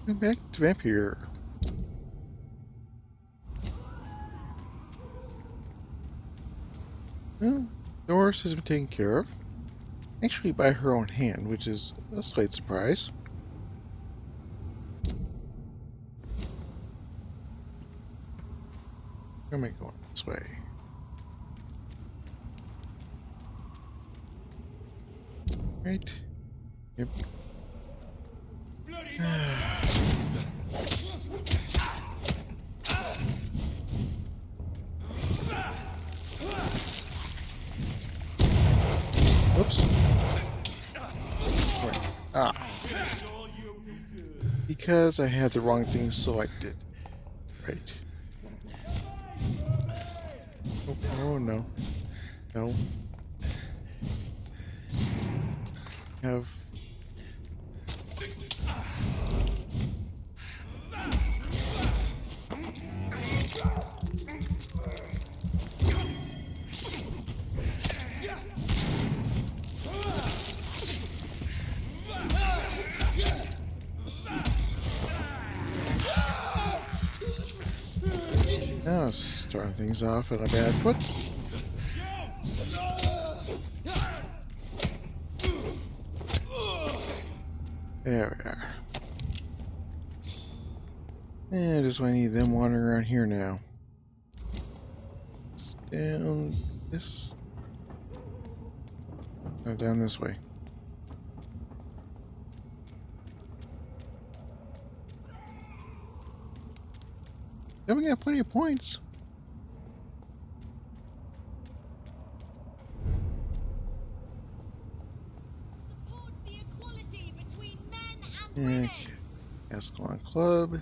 Welcome back to Vampyr. Well, Doris has been taken care of. Actually by her own hand, which is a slight surprise. Where am I going? This way. Right. Yep. Whoops. Wait. Ah. Because I had the wrong thing selected. Right. Oh, oh no. No. Have. Now starting things off on a bad foot. There we are. And just I need them wandering around here now. It's down this. No, down this way. Then we got plenty of points. Support the equality between men and women. Okay. Escalon Club.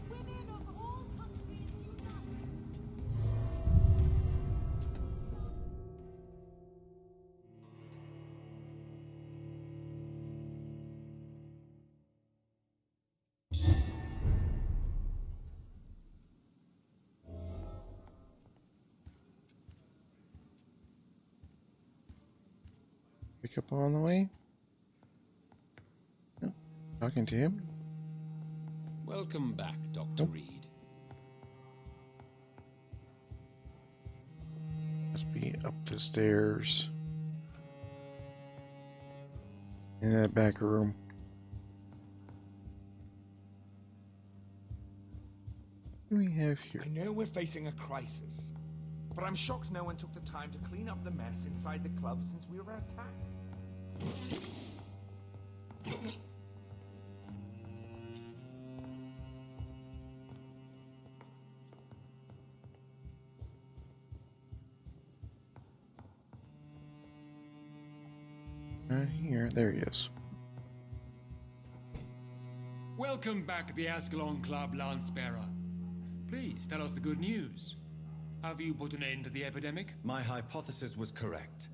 Women of all countries unite. Pick up on the way. Oh, talking to him. Welcome back, Dr. Reed. Must be up the stairs. In that back room. What do we have here? I know we're facing a crisis, but I'm shocked no one took the time to clean up the mess inside the club since we were attacked. Here, there he is. Welcome back to the Ascalon Club, Lancebearer. Please tell us the good news. Have you put an end to the epidemic? My hypothesis was correct.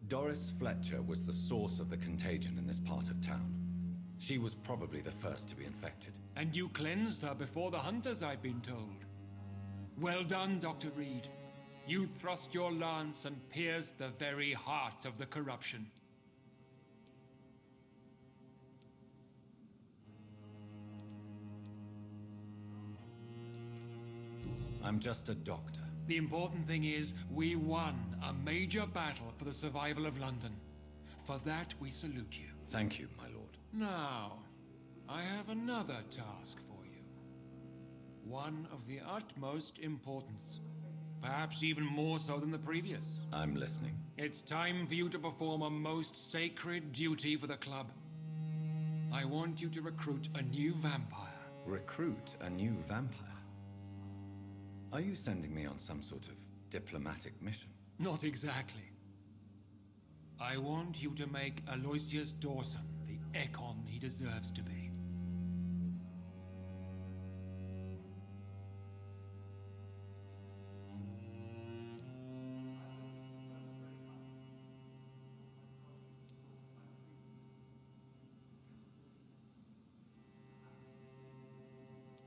Doris Fletcher was the source of the contagion in this part of town. She was probably the first to be infected. And you cleansed her before the hunters, I've been told. Well done, Dr. Reed. You thrust your lance and pierced the very heart of the corruption. I'm just a doctor. The important thing is, we won a major battle for the survival of London. For that, we salute you. Thank you, my lord. Now, I have another task for you. One of the utmost importance. Perhaps even more so than the previous. I'm listening. It's time for you to perform a most sacred duty for the club. I want you to recruit a new vampire. Recruit a new vampire? Are you sending me on some sort of diplomatic mission? Not exactly. I want you to make Aloysius Dawson the Ekon he deserves to be.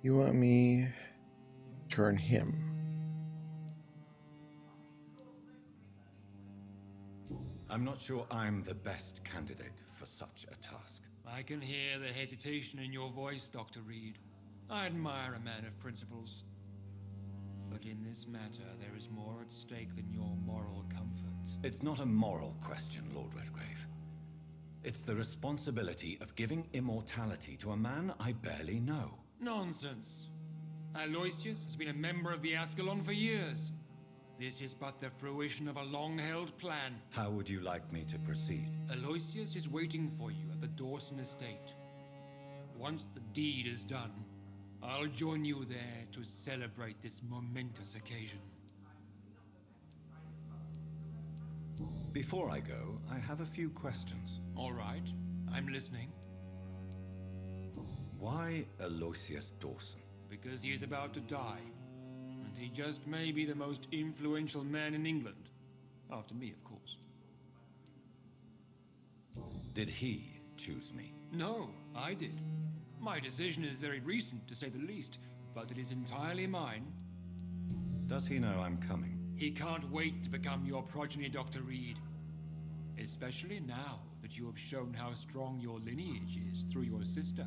You want me to turn him? I'm not sure I'm the best candidate for such a task. I can hear the hesitation in your voice, Dr. Reed. I admire a man of principles. But in this matter, there is more at stake than your moral comfort. It's not a moral question, Lord Redgrave. It's the responsibility of giving immortality to a man I barely know. Nonsense. Aloysius has been a member of the Ascalon for years. This is but the fruition of a long-held plan. How would you like me to proceed? Aloysius is waiting for you at the Dawson estate. Once the deed is done, I'll join you there to celebrate this momentous occasion. Before I go, I have a few questions. All right, I'm listening. Why Aloysius Dawson? Because he is about to die. And he just may be the most influential man in England. After me, of course. Did he choose me? No, I did. My decision is very recent, to say the least, but it is entirely mine. Does he know I'm coming? He can't wait to become your progeny, Dr. Reed. Especially now that you have shown how strong your lineage is through your sister.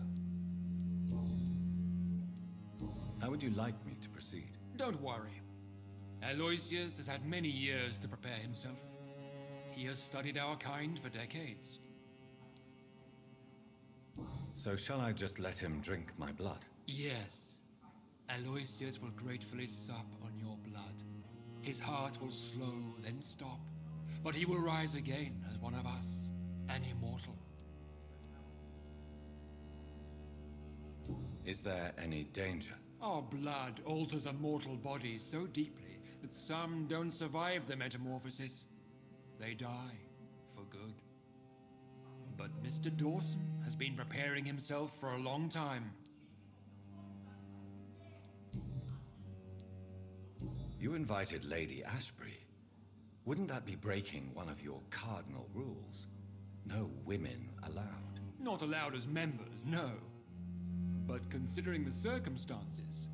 How would you like me to proceed? Don't worry. Aloysius has had many years to prepare himself. He has studied our kind for decades. So shall I just let him drink my blood? Yes. Aloysius will gratefully sup on your blood. His heart will slow, then stop. But he will rise again as one of us, an immortal. Is there any danger? Our blood alters a mortal body so deeply that some don't survive the metamorphosis. They die for good. But Mr. Dawson has been preparing himself for a long time. You invited Lady Ashbury. Wouldn't that be breaking one of your cardinal rules? No women allowed. Not allowed as members, no. But considering the circumstances,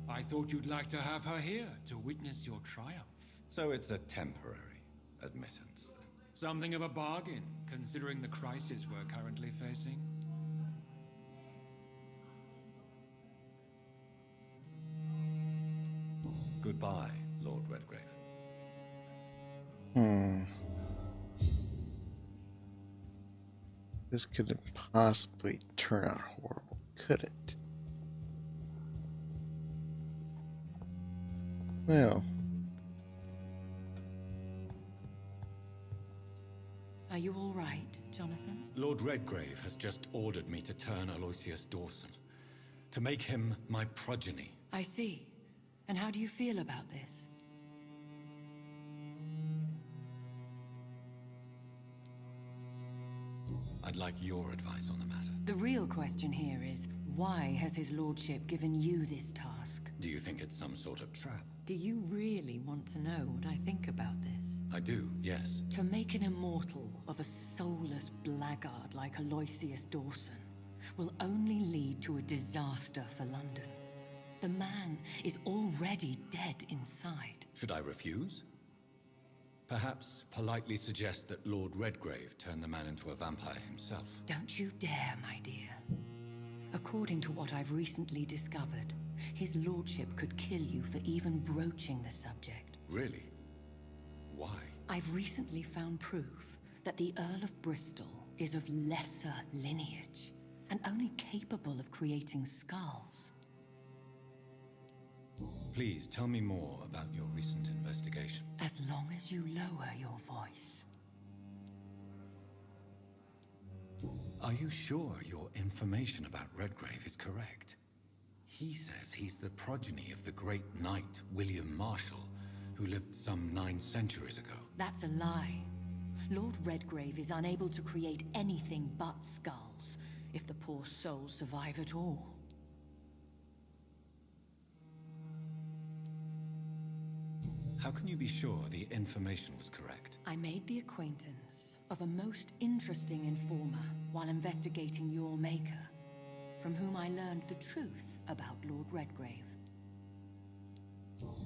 I thought you'd like to have her here to witness your triumph. So it's a temporary admittance, then. Something of a bargain, considering the crisis we're currently facing. Goodbye, Lord Redgrave. This couldn't possibly turn out horrible, could it? Well. Are you all right, Jonathan? Lord Redgrave has just ordered me to turn Aloysius Dawson, to make him my progeny. I see. And how do you feel about this? I'd like your advice on the matter. The real question here is, why has his lordship given you this task? Do you think it's some sort of trap? Do you really want to know what I think about this? I do, yes. To make an immortal of a soulless blackguard like Aloysius Dawson will only lead to a disaster for London. The man is already dead inside. Should I refuse? Perhaps politely suggest that Lord Redgrave turn the man into a vampire himself. Don't you dare, my dear. According to what I've recently discovered, his lordship could kill you for even broaching the subject. Really? Why? I've recently found proof that the Earl of Bristol is of lesser lineage and only capable of creating skulls. Please tell me more about your recent investigation. As long as you lower your voice. Are you sure your information about Redgrave is correct? He says he's the progeny of the great knight William Marshall, who lived some 9 centuries ago. That's a lie. Lord Redgrave is unable to create anything but skulls, if the poor souls survive at all. How can you be sure the information was correct? I made the acquaintance of a most interesting informer while investigating your maker, from whom I learned the truth about Lord Redgrave.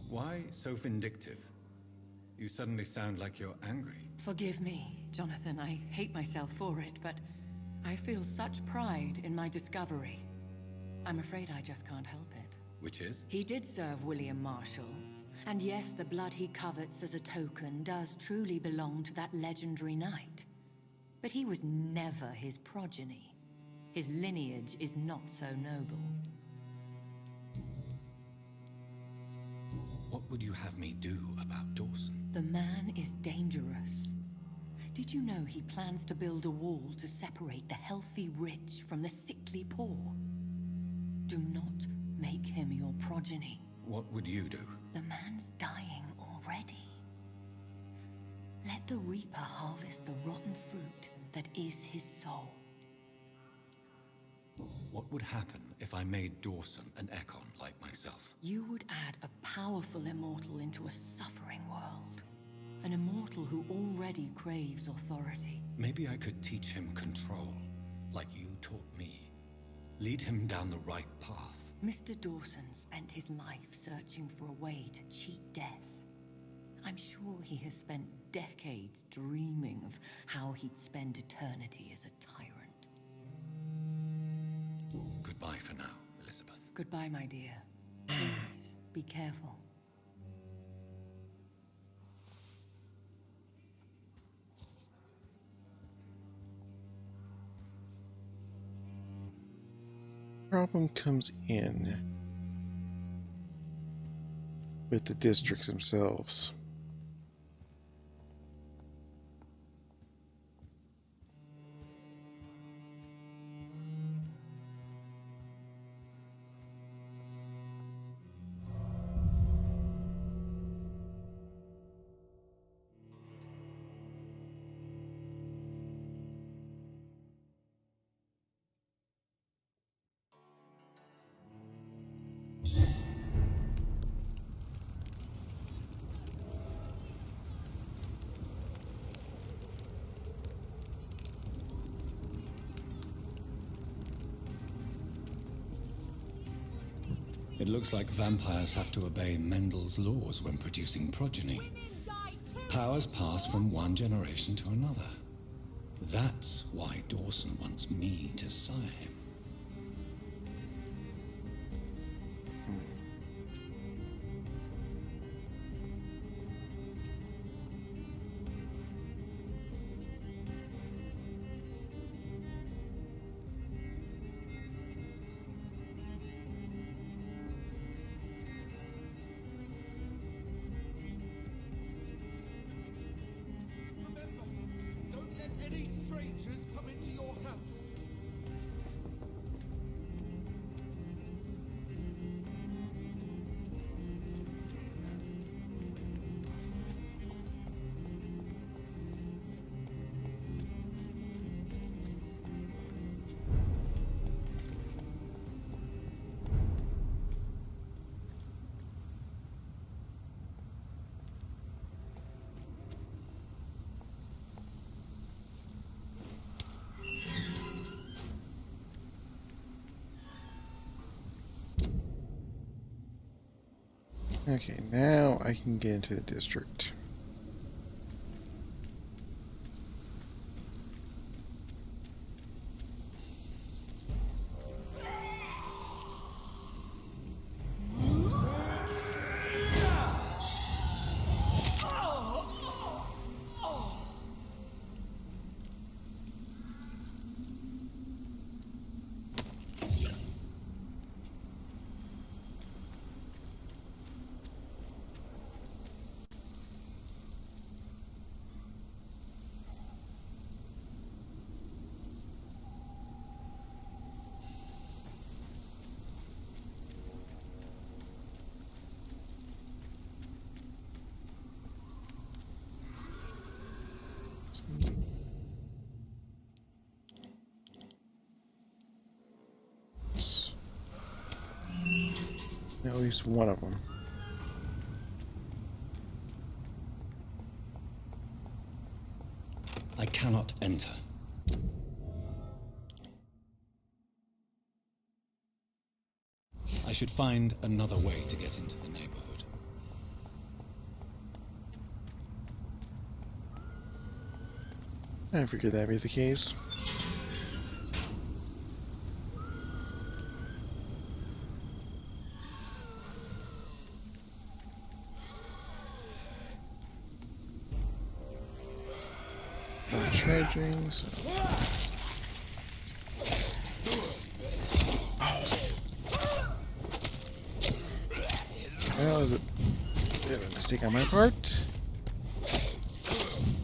Why so vindictive? You suddenly sound like you're angry. Forgive me, Jonathan, I hate myself for it, but I feel such pride in my discovery. I'm afraid I just can't help it. Which is? He did serve William Marshall. And yes, the blood he covets as a token does truly belong to that legendary knight. But he was never his progeny. His lineage is not so noble. What would you have me do about Dawson? The man is dangerous. Did you know he plans to build a wall to separate the healthy rich from the sickly poor? Do not make him your progeny. What would you do? The man's dying already. Let the Reaper harvest the rotten fruit that is his soul. What would happen if I made Dawson an Ekon like myself? You would add a powerful immortal into a suffering world. An immortal who already craves authority. Maybe I could teach him control, like you taught me. Lead him down the right path. Mr. Dawson spent his life searching for a way to cheat death. I'm sure he has spent decades dreaming of how he'd spend eternity as a tyrant. Goodbye for now, Elizabeth. Goodbye, my dear. Please, be careful. Problem comes in with the districts themselves. It looks like vampires have to obey Mendel's laws when producing progeny. Women die too. Powers pass from one generation to another. That's why Dawson wants me to sire him. Remember, don't let any strangers come into your house. Okay, now I can get into the district. At least one of them. I cannot enter. I should find another way to get into the neighborhood. I figured that'd be the case. Not charging, so. That was a bit of a mistake on my part.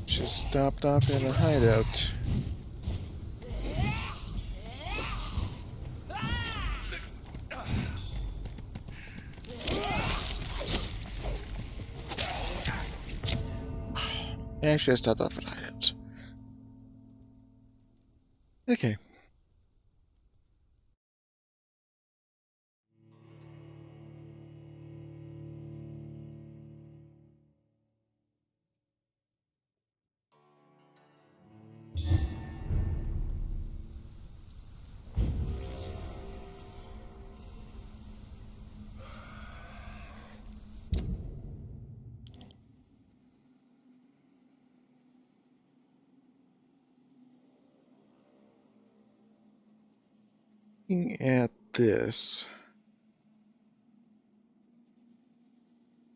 Just stopped off in a hideout. Actually, I stopped off at hideouts. Okay. Looking at this,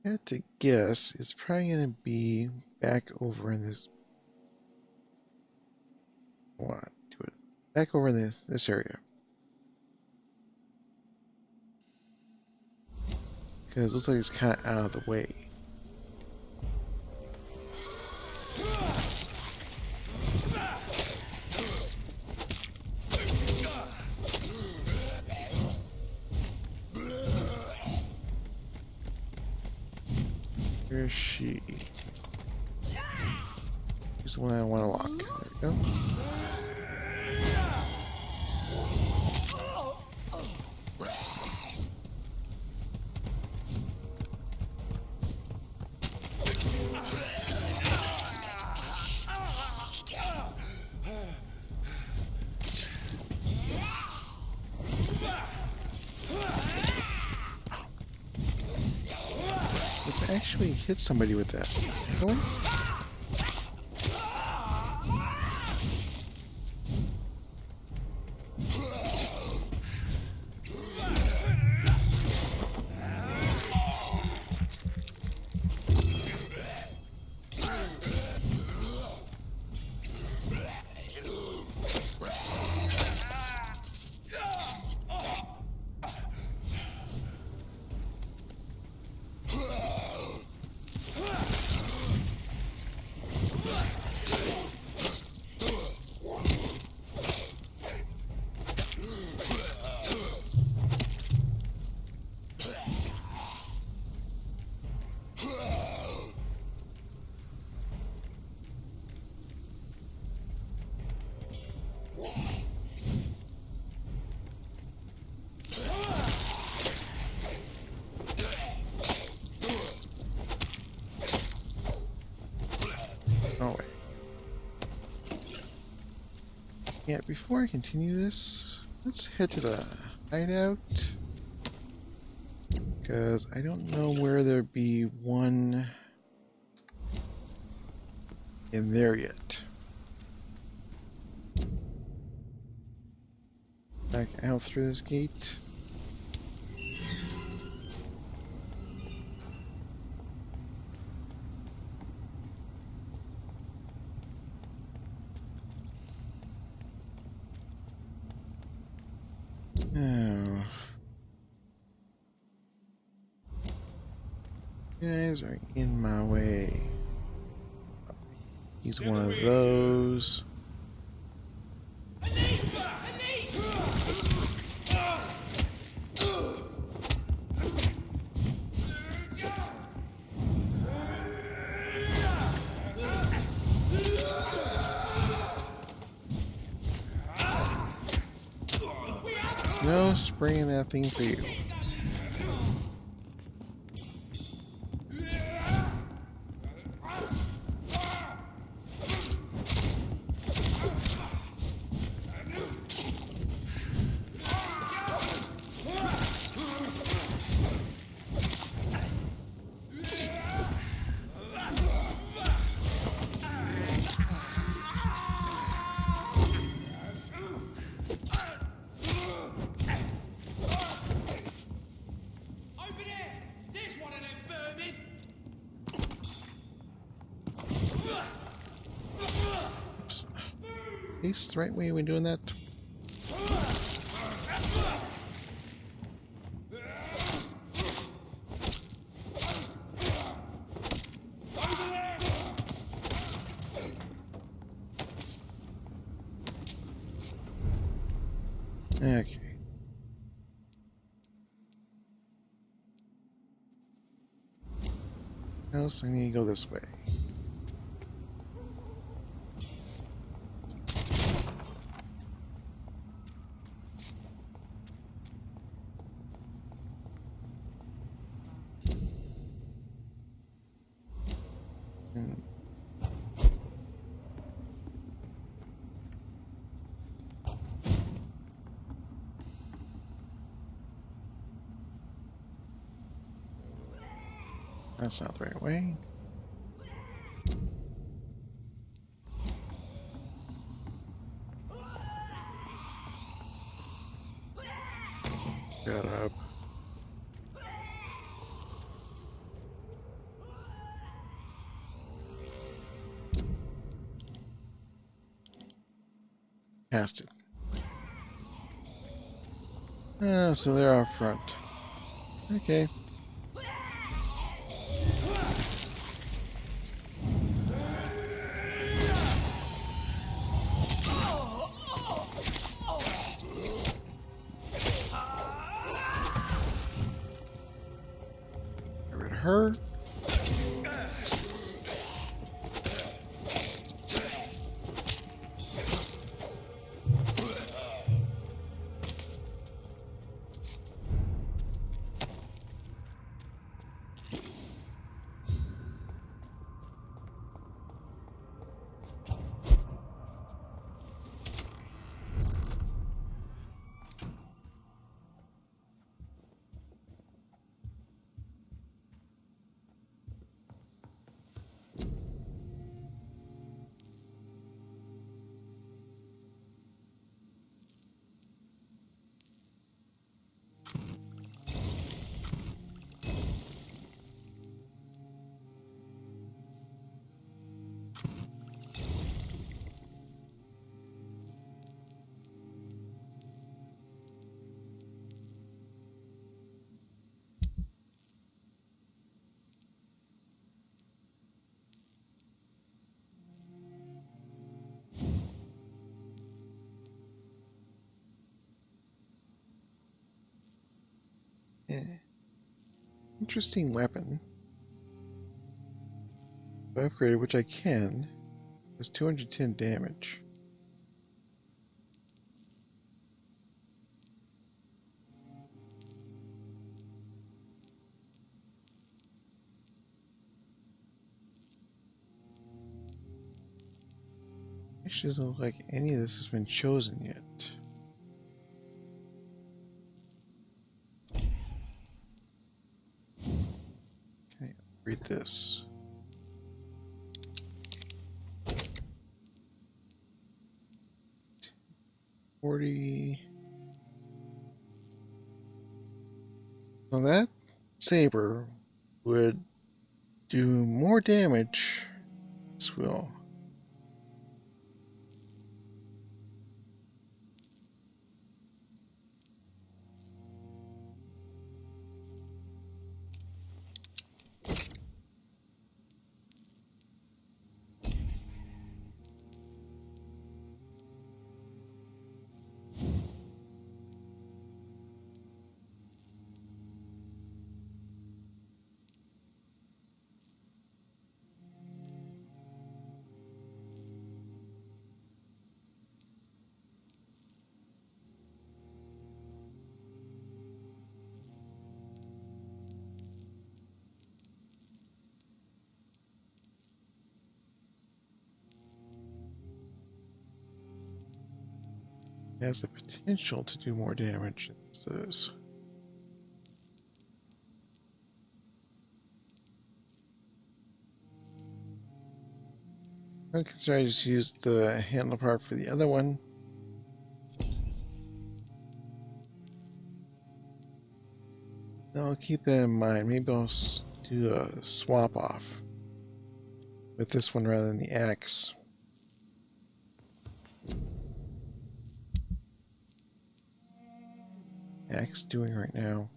I had to guess it's probably going to be back over in this. What? Do it back over in this area. Because it looks like it's kind of out of the way. Where is she? She's the one I want to lock. There we go. Let's actually hit somebody with that. Going? Oh, wait. Yeah, before I continue this, let's head to the hideout. Because I don't know where there'd be one in there yet. Back out through this gate. Oh. You guys are in my way. He's one of those. No spraying that thing for you. Over there! There's one of them vermin! Oops. Face the right way when doing that. Okay. Else I need to go this way. Hmm. That's not the right way. Shut up. Cast it. Ah, so they're out front. Okay. Get rid of her. Yeah. Interesting weapon. If I upgrade it, which I can, does 210 damage. Actually doesn't look like any of this has been chosen yet. Can I upgrade this? Well, that saber would do more damage. This will. Has the potential to do more damage. It says. I'm concerned I just used the handle part for the other one. Now I'll keep that in mind. Maybe I'll do a swap off with this one rather than the axe. Axe doing right now.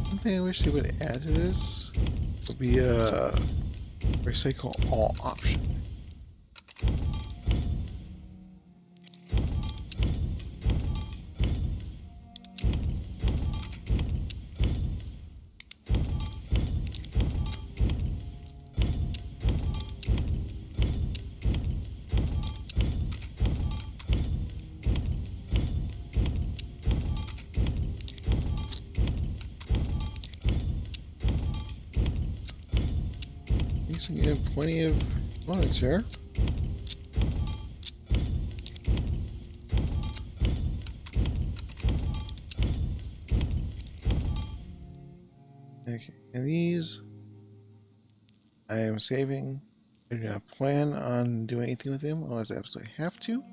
One thing I wish they would add to this would be a recycle all option. So you have plenty of bullets here. Okay, and these I am saving. I do not plan on doing anything with them unless I absolutely have to.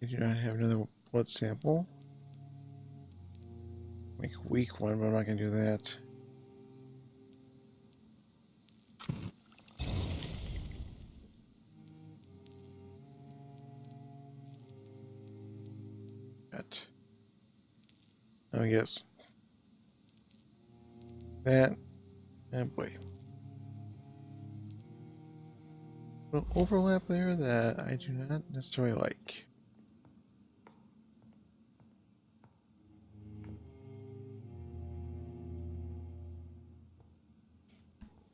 I do not have another blood sample. Make a weak one, but I'm not going to do that. That. Oh, yes. That. And boy. An overlap there that I do not necessarily like.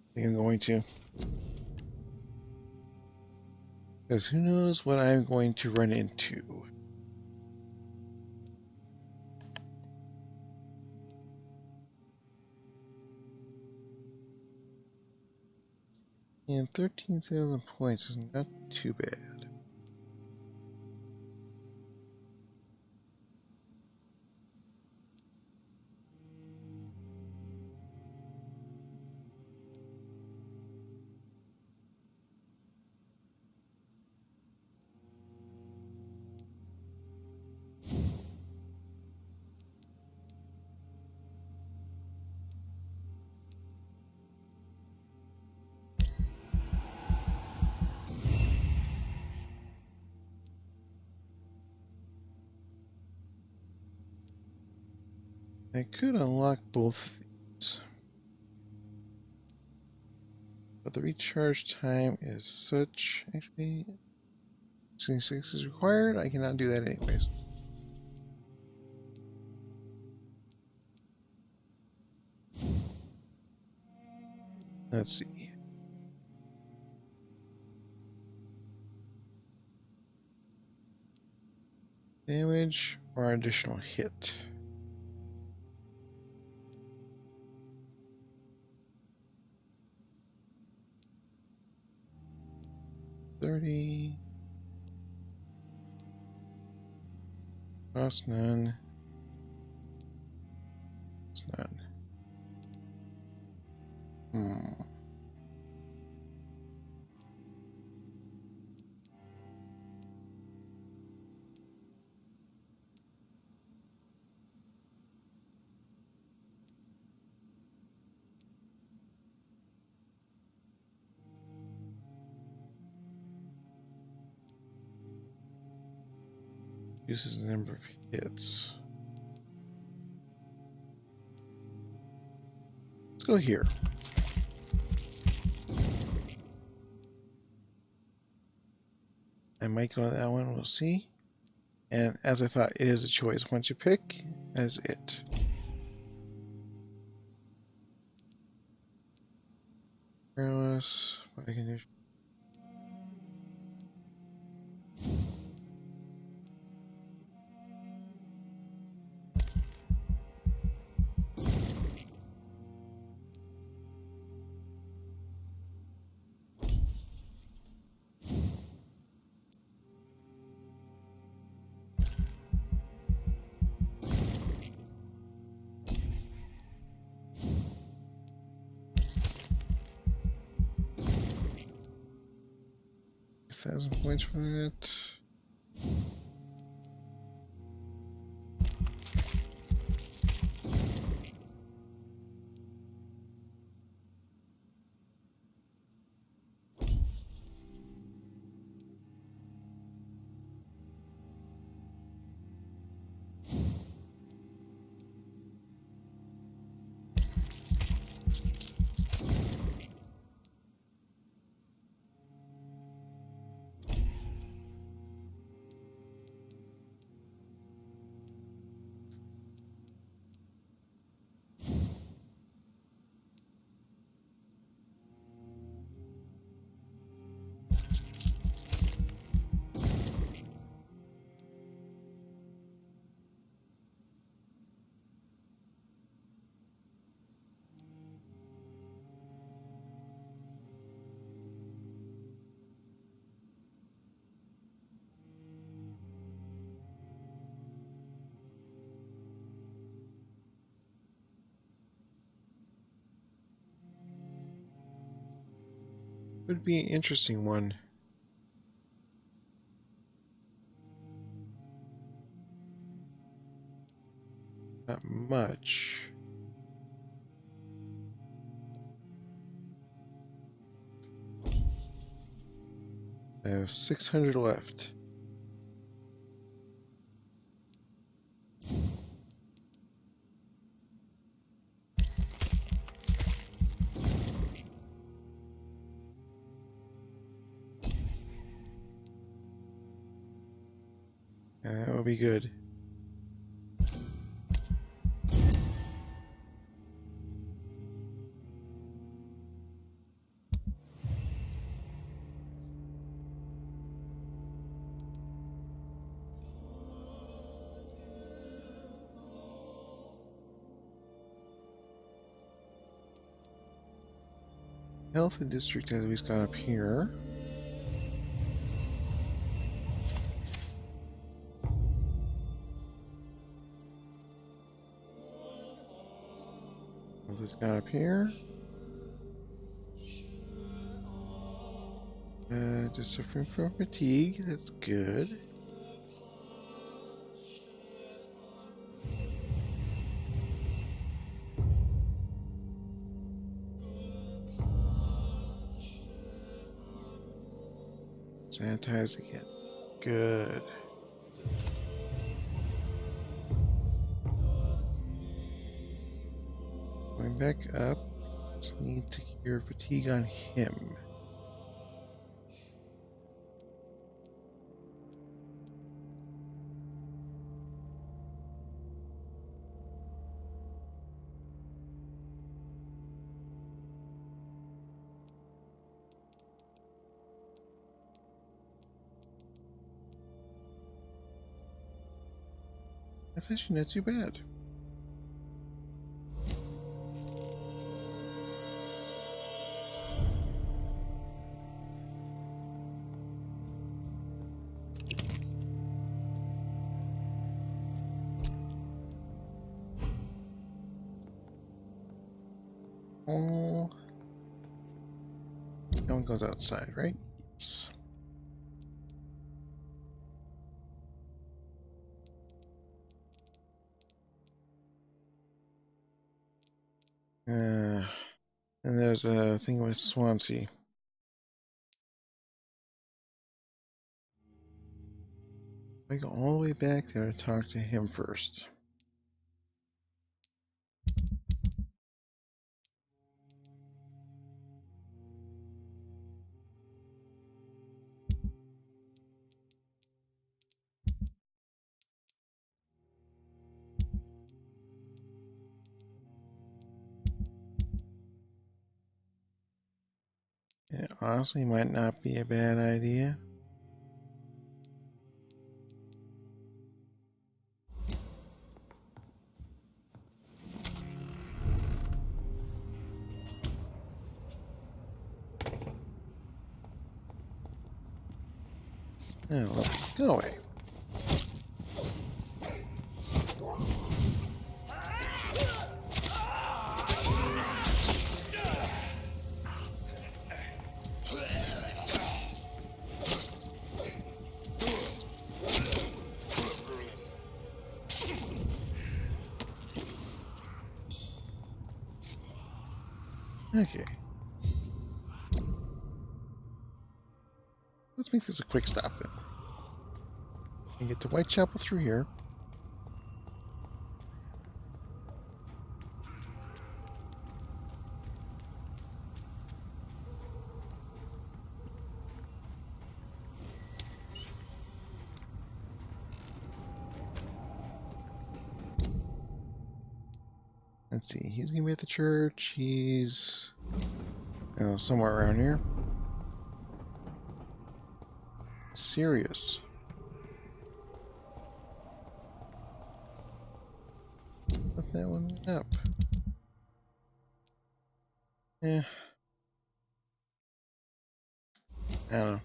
I think I'm going to. Because who knows what I'm going to run into. And 13,000 points is not too bad. I could unlock both of these, but the recharge time is such. Actually, 66 is required. I cannot do that anyways. Let's see. Damage or additional hit. $30. Cost none. It's none. Uses the number of hits. Let's go here. I might go to that one, we'll see. And as I thought, it is a choice. Once you pick, that is it. Careless, by condition. £1,000 from that. Would be an interesting one. Not much. I have 600 left. And that will be good. Health and district as we've got up here. Health is got up here. Just suffering from fatigue. That's good. Sanitize again. Good. Going back up. Just need to cure fatigue on him. That's actually not too bad. Oh, that one goes outside, right? Yes. And there's a thing with Swansea. I go all the way back there to talk to him first. It honestly might not be a bad idea. Oh, go away. Okay. Let's make this a quick stop then. And get to Whitechapel through here. Let's see, he's gonna be at the church. He's somewhere around here. Serious. Let that one up. Yeah. I don't know.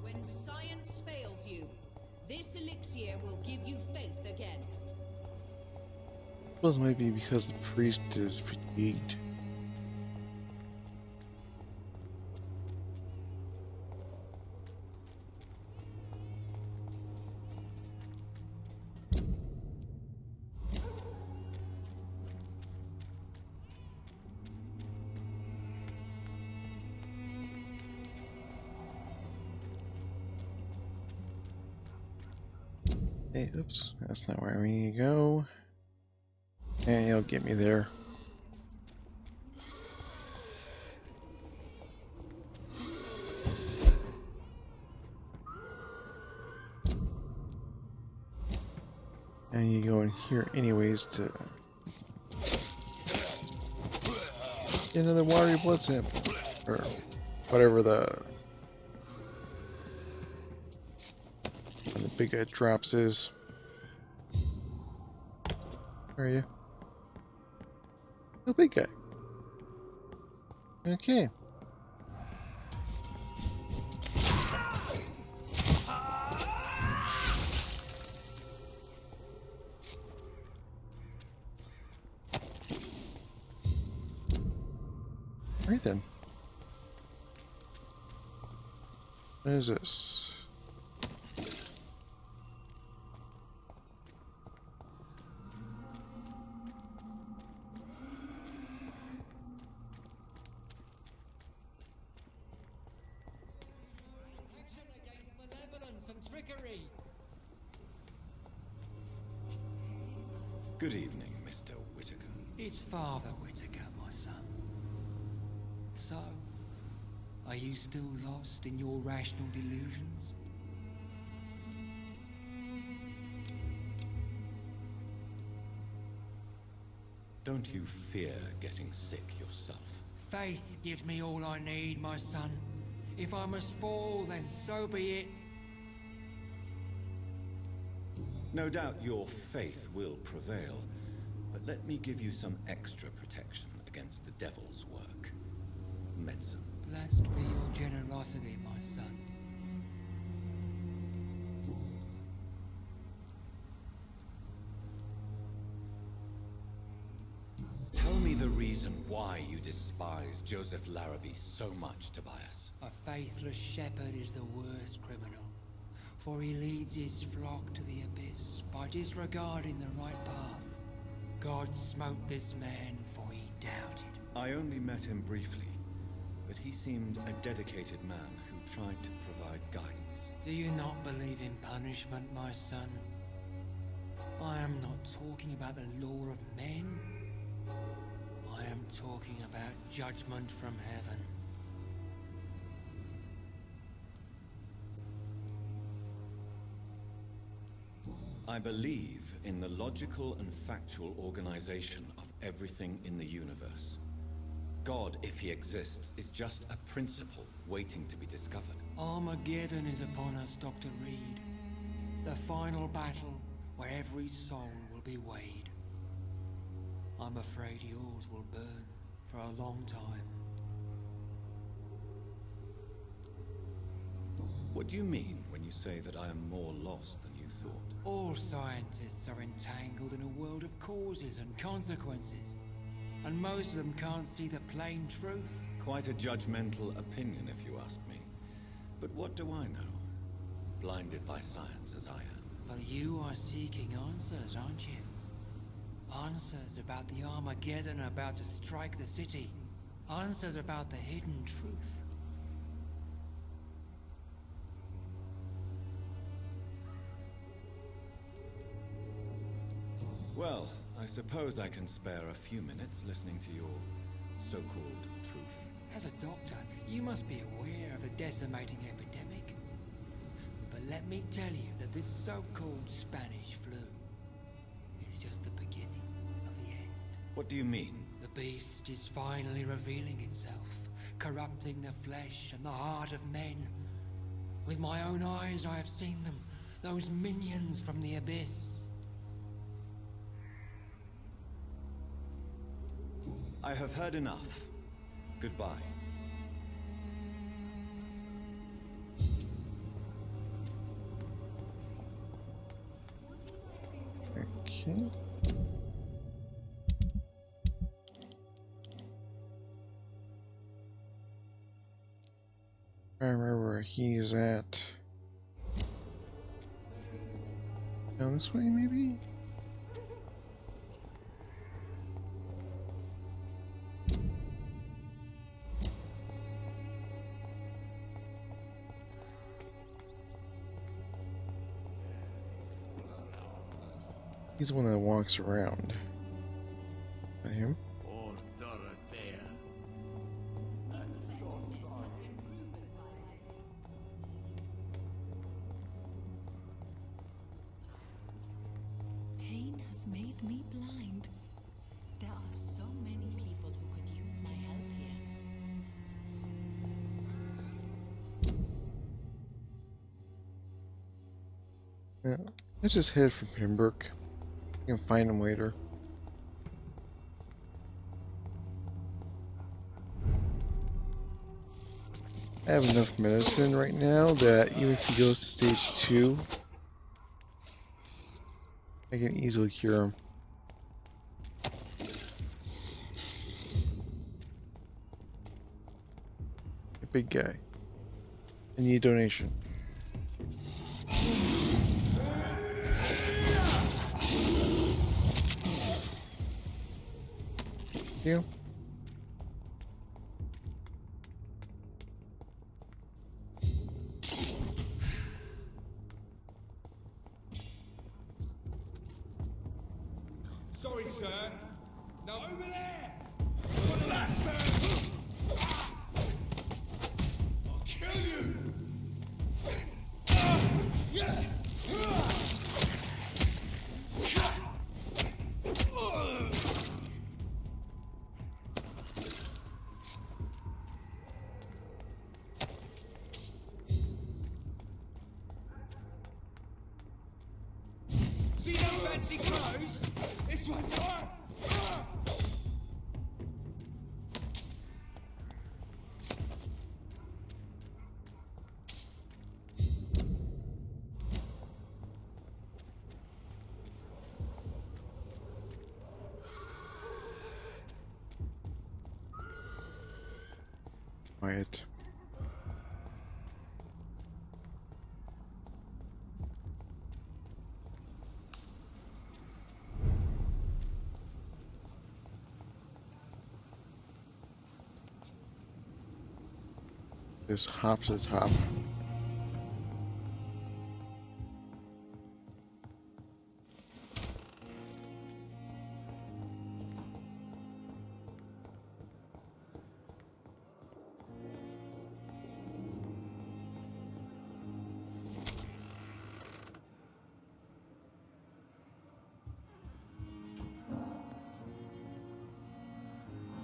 When science fails you, this elixir will give you faith again. I suppose it might be because the priest is fatigued. Hey, oops, that's not where we need to go. And it'll get me there. And you go in here anyways to get another watery blood sample. Or whatever the big drops is. Where are you? Oh, big guy. Okay. Alright then. What is this? Protection against malevolence and trickery. Good evening, Mr. Whitaker. It's Father Whitaker, my son. So, are you still lost in your rational delusions? Don't you fear getting sick yourself? Faith gives me all I need, my son. If I must fall, then so be it. No doubt your faith will prevail, but let me give you some extra protection against the devil's work. Medicine. Blessed be your generosity, my son. Tell me the reason why you despise Joseph Larrabee so much, Tobias. A faithless shepherd is the worst criminal, for he leads his flock to the abyss by disregarding the right path. God smote this man, for he doubted. I only met him briefly, but he seemed a dedicated man who tried to provide guidance. Do you not believe in punishment, my son? I am not talking about the law of men. I am talking about judgment from heaven. I believe in the logical and factual organization of everything in the universe. god, if he exists, is just a principle waiting to be discovered. Armageddon is upon us, Dr. Reed. The final battle where every soul will be weighed. I'm afraid yours will burn for a long time. What do you mean when you say that I am more lost than you thought? All scientists are entangled in a world of causes and consequences, and most of them can't see the plain truth. Quite a judgmental opinion, if you ask me. But what do I know? Blinded by science as I am. But you are seeking answers, aren't you? Answers about the Armageddon about to strike the city. Answers about the hidden truth. Well, I suppose I can spare a few minutes listening to your so-called truth. As a doctor, you must be aware of the decimating epidemic. But let me tell you that this so-called Spanish flu is just the beginning of the end. What do you mean? The beast is finally revealing itself, corrupting the flesh and the heart of men. With my own eyes I have seen them, those minions from the abyss. I have heard enough. Goodbye. Okay. I remember where he's at. Down this way, maybe? He's the one that walks around. Not him? Or Dorothea. Pain has made me blind. There are so many people who could use my help here. Yeah, let's just head for Pembroke. You can find him later. I have enough medicine right now that even if he goes to stage 2, I can easily cure him. A big guy. I need a donation. You. Sorry, sir. Now over there! I'll kill you! See them fancy clothes? This one's on! Quiet. Just hop to the top.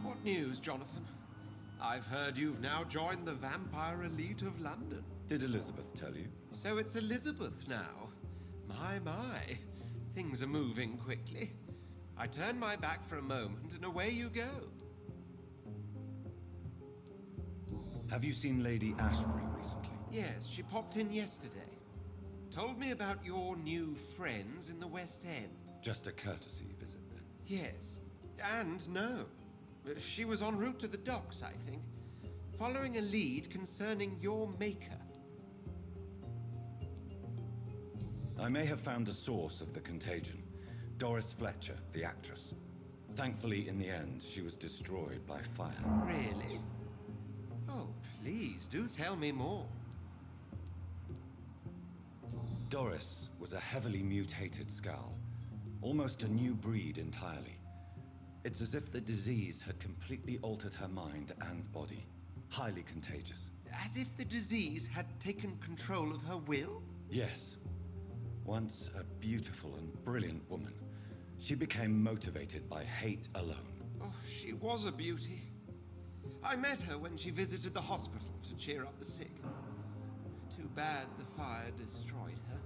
What news, Jonathan? I've heard you've now joined the vampire elite of London. Did Elizabeth tell you? So it's Elizabeth now. My. Things are moving quickly. I turn my back for a moment and away you go. Have you seen Lady Ashbury recently? Yes, she popped in yesterday. Told me about your new friends in the West End. Just a courtesy visit, then? Yes. And no. She was en route to the docks, I think, following a lead concerning your maker. I may have found the source of the contagion. Doris Fletcher, the actress. Thankfully, in the end, she was destroyed by fire. Really? Oh, please, do tell me more. Doris was a heavily mutated skull. Almost a new breed entirely. It's as if the disease had completely altered her mind and body. Highly contagious. As if the disease had taken control of her will? Yes. Once a beautiful and brilliant woman, she became motivated by hate alone. Oh, she was a beauty. I met her when she visited the hospital to cheer up the sick. Too bad the fire destroyed her.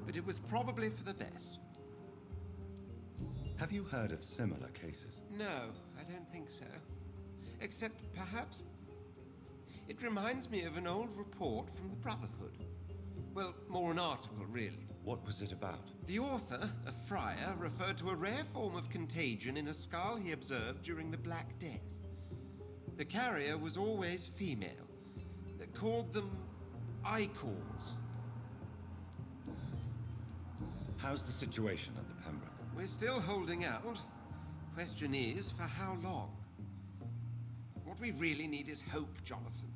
But it was probably for the best. Have you heard of similar cases? No, I don't think so. Except, perhaps, it reminds me of an old report from the Brotherhood. Well, more an article, really. What was it about? The author, a friar, referred to a rare form of contagion in a skull he observed during the Black Death. The carrier was always female. They called them icals. How's the situation at the Pembroke? We're still holding out. Question is, for how long? What we really need is hope, Jonathan.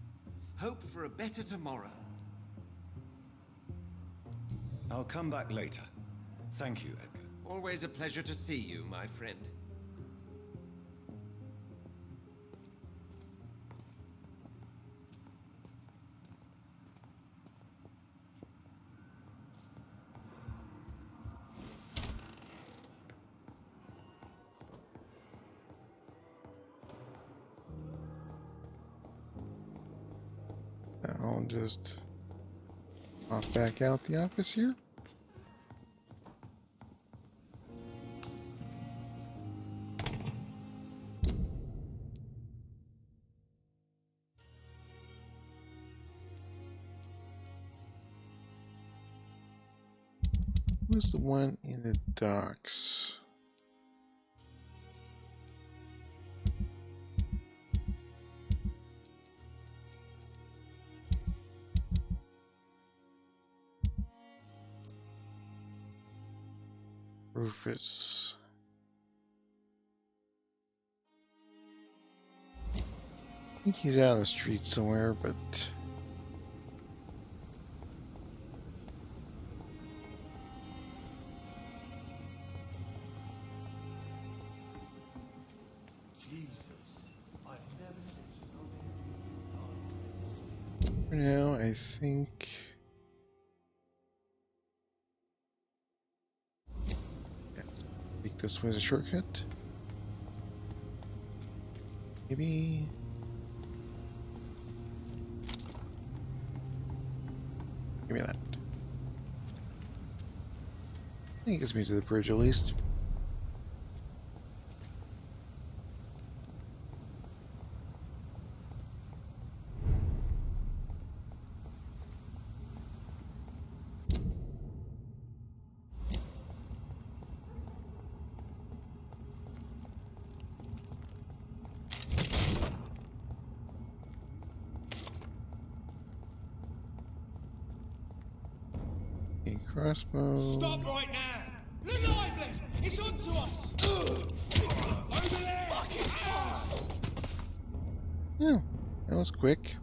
Hope for a better tomorrow. I'll come back later. Thank you, Edgar. Always a pleasure to see you, my friend. I'll just pop back out the office here. Who's the one in the docks? Rufus. I think he's out on the street somewhere, but Jesus, I've never seen so many people die. for now, I think this was a shortcut. Maybe. Maybe not. I think it gets me to the bridge at least. Crossbow. Stop right now! Look lively! It's on to us! Over there! Fuck, it's fast! Oh, that was quick.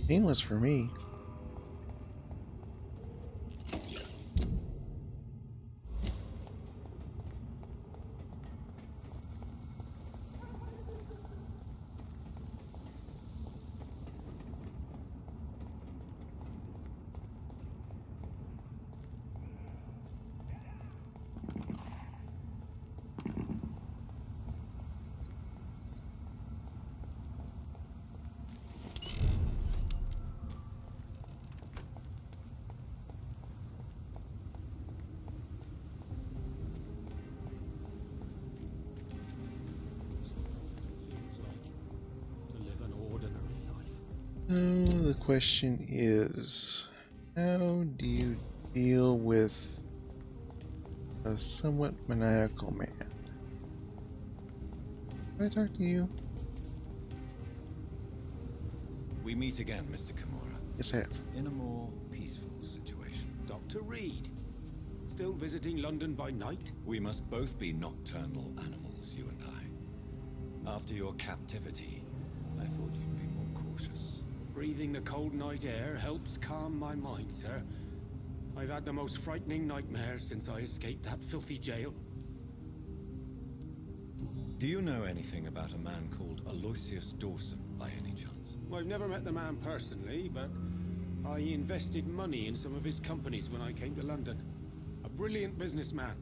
Painless for me. So the question is, how do you deal with a somewhat maniacal man? Can I talk to you? We meet again, Mr. Kimura. Yes, I have. In a more peaceful situation. Dr. Reed, still visiting London by night? We must both be nocturnal animals, you and I. After your captivity, I thought you'd be more cautious. Breathing the cold night air helps calm my mind, sir. I've had the most frightening nightmares since I escaped that filthy jail. Do you know anything about a man called Aloysius Dawson, by any chance? I've never met the man personally, but I invested money in some of his companies when I came to London. A brilliant businessman.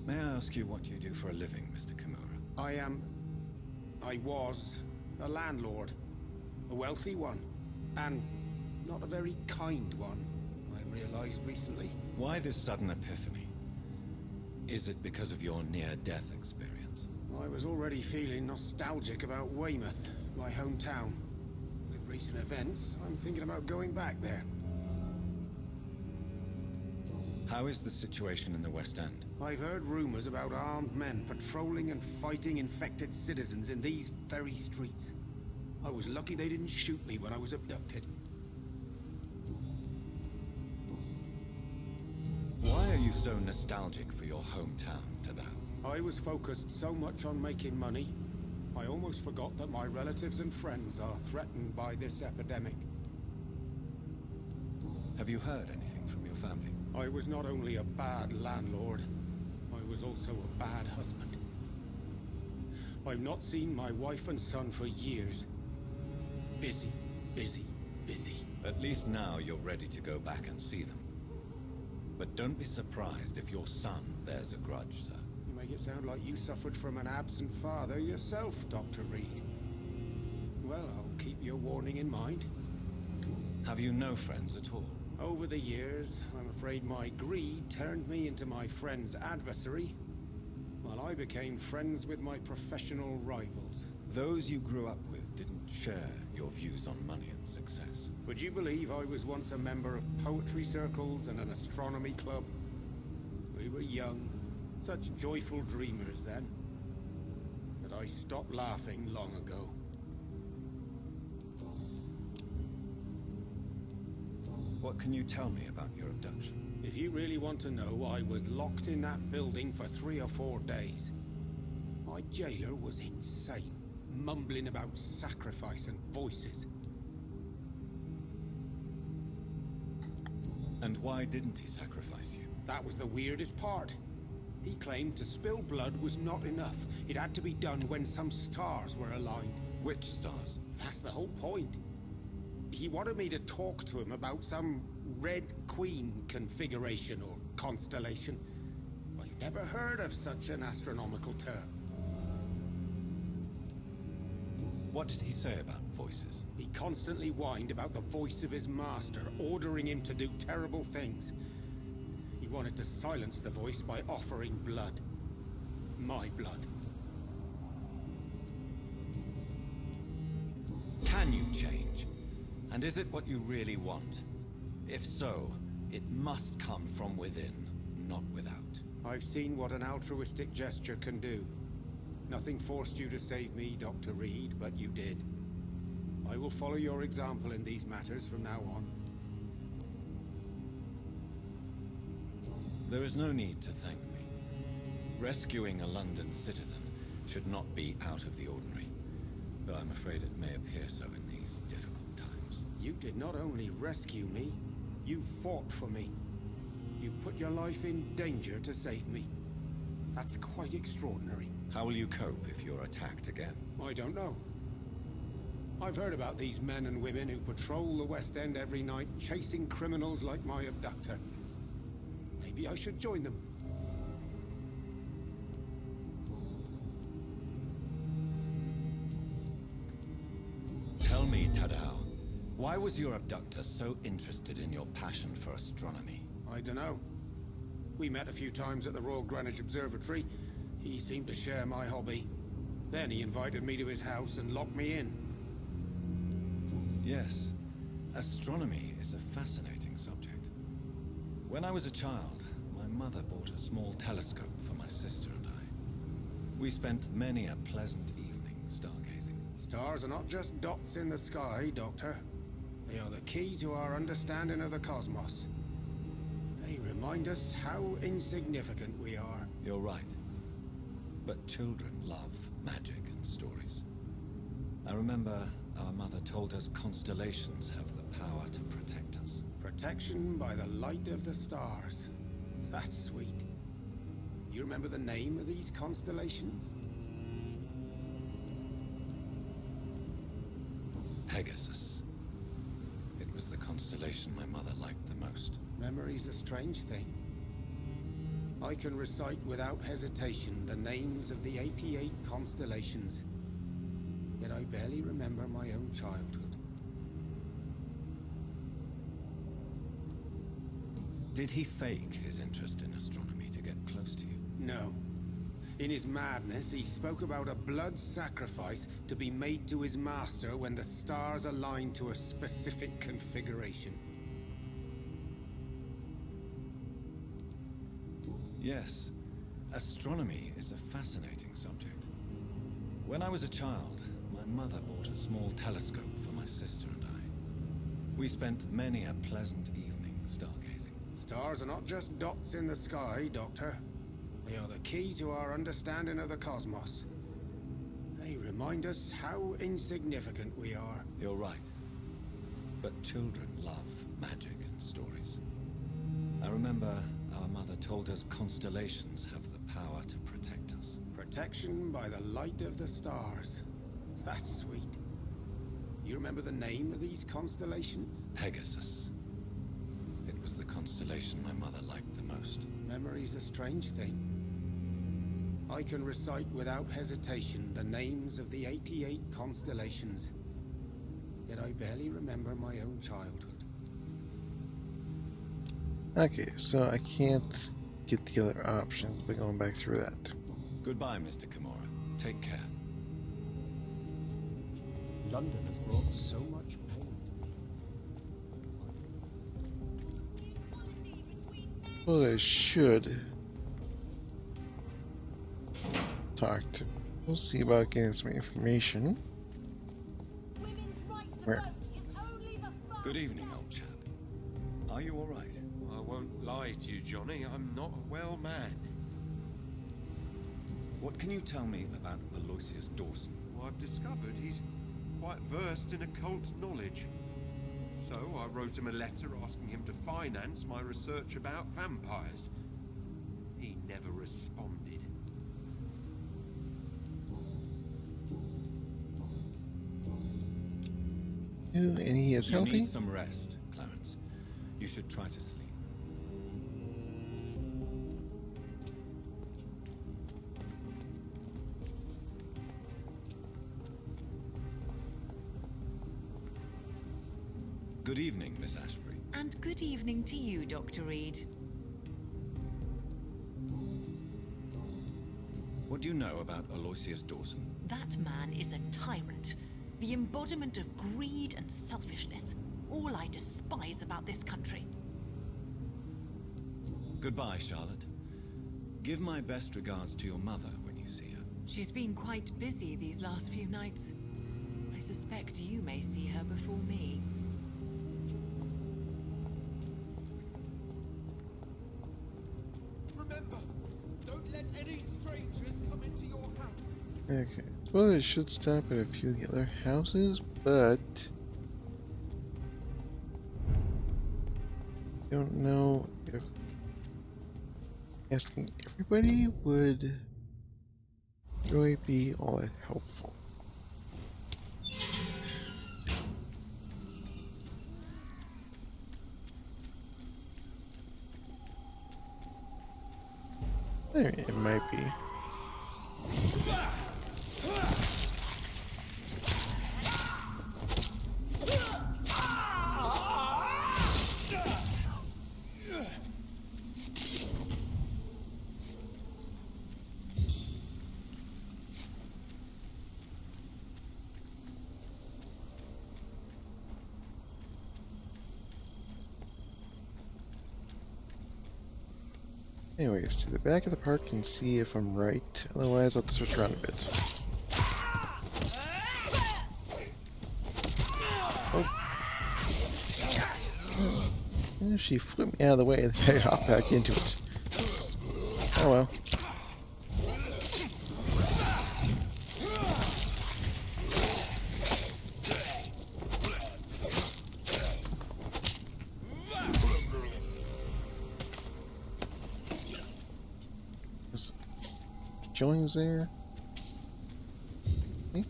May I ask you what you do for a living, Mr. Kimura? I was a landlord. A wealthy one. And not a very kind one, I realized recently. Why this sudden epiphany? Is it because of your near-death experience? I was already feeling nostalgic about Weymouth, my hometown. With recent events, I'm thinking about going back there. How is the situation in the West End? I've heard rumors about armed men patrolling and fighting infected citizens in these very streets. I was lucky they didn't shoot me when I was abducted. Why are you so nostalgic for your hometown, Tadao? I was focused so much on making money, I almost forgot that my relatives and friends are threatened by this epidemic. Have you heard anything from your family? I was not only a bad landlord, I was also a bad husband. I've not seen my wife and son for years. Busy, busy, busy. At least now you're ready to go back and see them. But don't be surprised if your son bears a grudge, sir. You make it sound like you suffered from an absent father yourself, Dr. Reed. Well, I'll keep your warning in mind. Have you no friends at all? Over the years, I'm afraid my greed turned me into my friend's adversary, while I became friends with my professional rivals. Those you grew up with didn't share your views on money and success. Would you believe I was once a member of poetry circles and an astronomy club? We were young, such joyful dreamers then. But I stopped laughing long ago. What can you tell me about your abduction? If you really want to know, I was locked in that building for 3 or 4 days. My jailer was insane, mumbling about sacrifice and voices. And why didn't he sacrifice you? That was the weirdest part. He claimed to spill blood was not enough. It had to be done when some stars were aligned. Which stars? That's the whole point. He wanted me to talk to him about some Red Queen configuration or constellation. I've never heard of such an astronomical term. What did he say about voices? He constantly whined about the voice of his master, ordering him to do terrible things. He wanted to silence the voice by offering blood. My blood. Can you change? And is it what you really want? If so, it must come from within, not without. I've seen what an altruistic gesture can do. Nothing forced you to save me, Dr. Reed, but you did. I will follow your example in these matters from now on. There is no need to thank me. Rescuing a London citizen should not be out of the ordinary, though I'm afraid it may appear so in these difficult times. You did not only rescue me, you fought for me. You put your life in danger to save me. That's quite extraordinary. How will you cope if you're attacked again? I don't know. I've heard about these men and women who patrol the West End every night, chasing criminals like my abductor. Maybe I should join them. Tell me, Tadao, why was your abductor so interested in your passion for astronomy? I don't know. We met a few times at the Royal Greenwich Observatory. He seemed to share my hobby. Then he invited me to his house and locked me in. Yes, astronomy is a fascinating subject. When I was a child, my mother bought a small telescope for my sister and I. We spent many a pleasant evening stargazing. Stars are not just dots in the sky, Doctor. They are the key to our understanding of the cosmos. They remind us how insignificant we are. You're right. But children love magic and stories. I remember our mother told us constellations have the power to protect us. Protection by the light of the stars. That's sweet. You remember the name of these constellations? Pegasus. It was the constellation my mother liked the most. Memory's a strange thing. I can recite without hesitation the names of the 88 constellations, yet I barely remember my own childhood. Did he fake his interest in astronomy to get close to you? No. In his madness, he spoke about a blood sacrifice to be made to his master when the stars aligned to a specific configuration. Yes, astronomy is a fascinating subject. When I was a child, my mother bought a small telescope for my sister and I. We spent many a pleasant evening stargazing. Stars are not just dots in the sky, Doctor. They are the key to our understanding of the cosmos. They remind us how insignificant we are. You're right. But children love magic and stories. I remember our mother told us constellations have the power to protect us. Protection by the light of the stars. That's sweet. You remember the name of these constellations? Pegasus. It was the constellation my mother liked the most. Memory's a strange thing. I can recite without hesitation the names of the 88 constellations, yet I barely remember my own childhood. Okay, so I can't get the other options by going back through that. Goodbye, Mr. Kimura. Take care. London has brought so much pain to me. Well, I should talk to. We'll see about getting some information. Where? Good evening, old chap. Are you all right? I won't lie to you, Johnny. I'm not a well man. What can you tell me about Aloysius Dawson? Well, I've discovered he's quite versed in occult knowledge. So I wrote him a letter asking him to finance my research about vampires. He never responded. And he is healthy. You need some rest, Clarence. You should try to sleep. Good evening, Miss Ashbury. And good evening to you, Dr. Reed. What do you know about Aloysius Dawson? That man is a tyrant. The embodiment of greed and selfishness. All I despise about this country. Goodbye, Charlotte. Give my best regards to your mother when you see her. She's been quite busy these last few nights. I suspect you may see her before me. Remember, don't let any strangers come into your house. Okay, well, I should stop at a few of the other houses, but I don't know if asking everybody would really be all that helpful. I mean, it might be. Anyways, to the back of the park and see if I'm right. Otherwise, I'll have to switch around a bit. Oh. And she flipped me out of the way and I hopped back into it. Oh well. Killings there. Okay.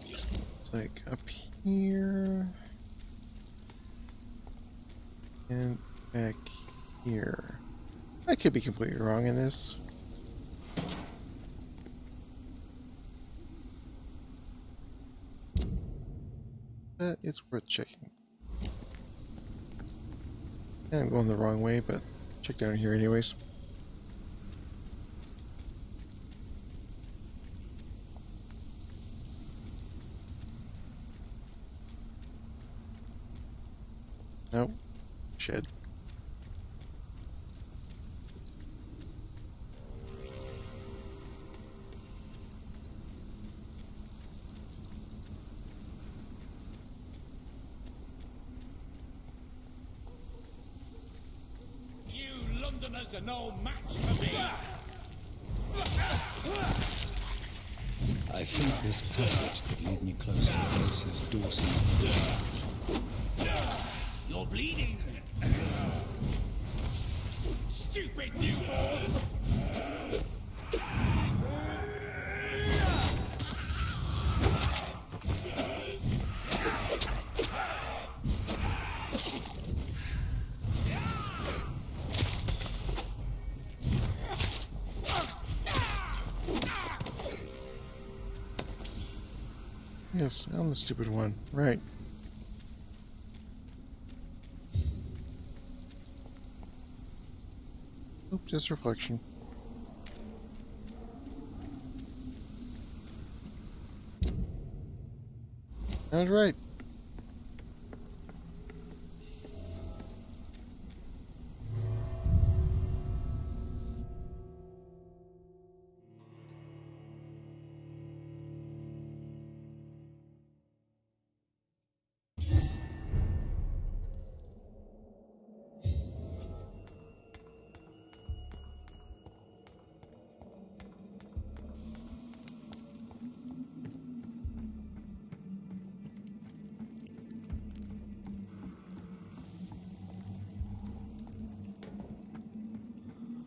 It's like up here and back here. I could be completely wrong in this. But it's worth checking. I'm going the wrong way, but check down here anyways. Nope. Shed. Londoners are no match for me. I think this passage could lead me close to the closest Dawson. You're bleeding. Stupid newborn. Yes, I'm the stupid one. Right. Oop, just reflection. That's right.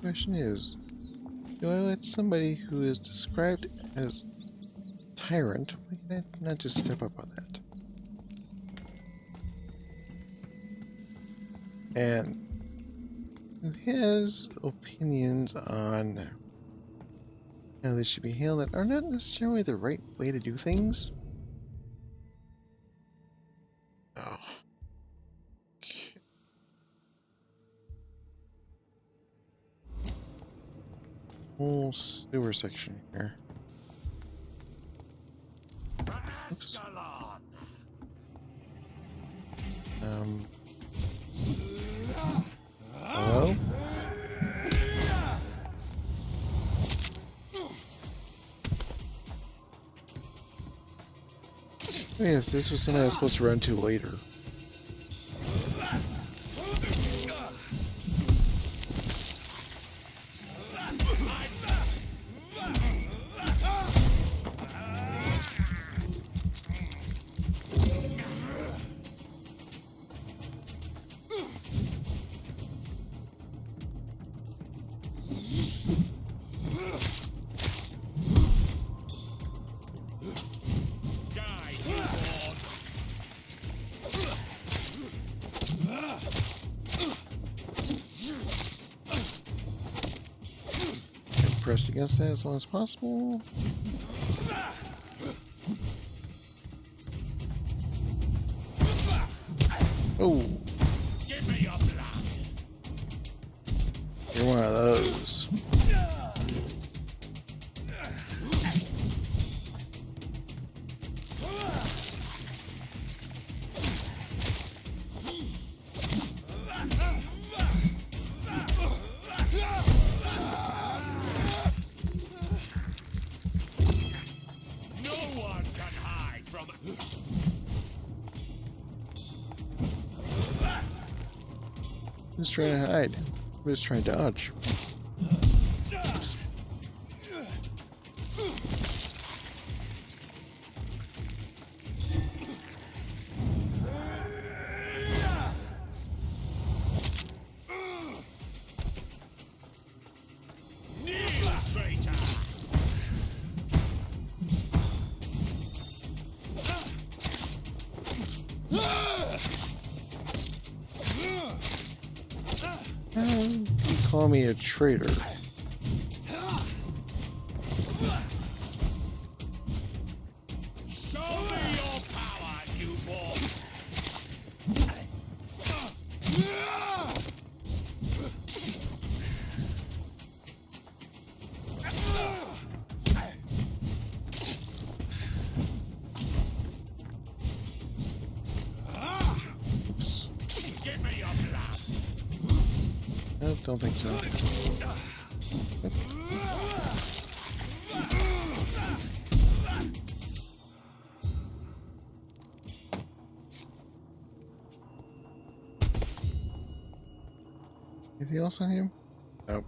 Question is, do I let somebody who is described as tyrant, why can't I not just step up on that? And who has opinions on how they should be handled that are not necessarily the right way to do things? Oh. Whole sewer section here. Oops. Hello? Oh, yes, this was something I was supposed to run to later. Press against that as long as possible. Oh! Give me your blood. You're one of those. I'm just trying to hide. I'm just trying to dodge. You call me a traitor. Show me your power, newborn! Give me your blood! No, don't think so. Anything else on him? Nope.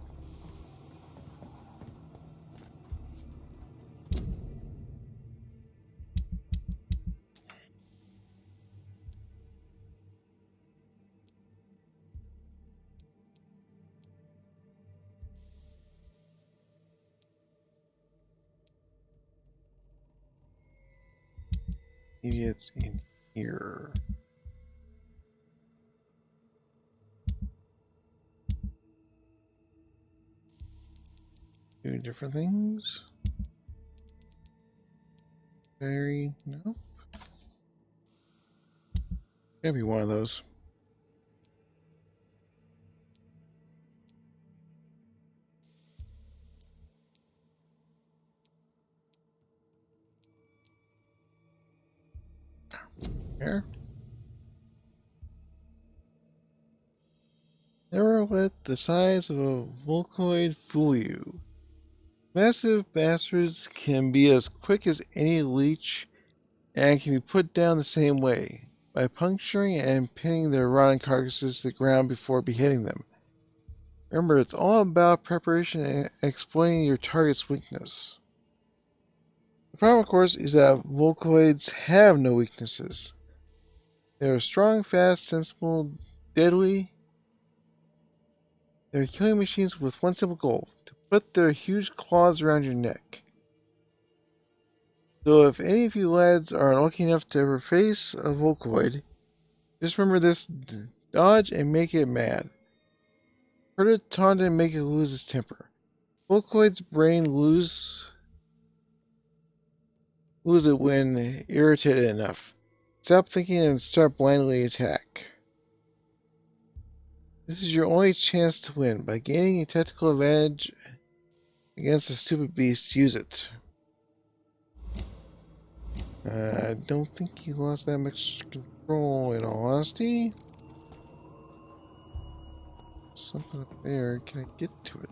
Maybe it's in here. Doing different things. Very nope. Gotta be one of those. Here. Never let the size of a Volcoid fool you. Massive bastards can be as quick as any leech and can be put down the same way, by puncturing and pinning their rotting carcasses to the ground before beheading them. Remember, it's all about preparation and exploiting your target's weakness. The problem, of course, is that Volcoids have no weaknesses. They are strong, fast, sensible, deadly. They're killing machines with one simple goal, to put their huge claws around your neck. So if any of you lads are unlucky enough to ever face a Volcoid, just remember this: dodge and make it mad. Hurt it, taunt it, and make it lose its temper. Volcoid's brain lose it when irritated enough. Stop thinking and start blindly attack. This is your only chance to win. By gaining a tactical advantage against a stupid beast, use it. I don't think he lost that much control, in all honesty. Something up there. Can I get to it?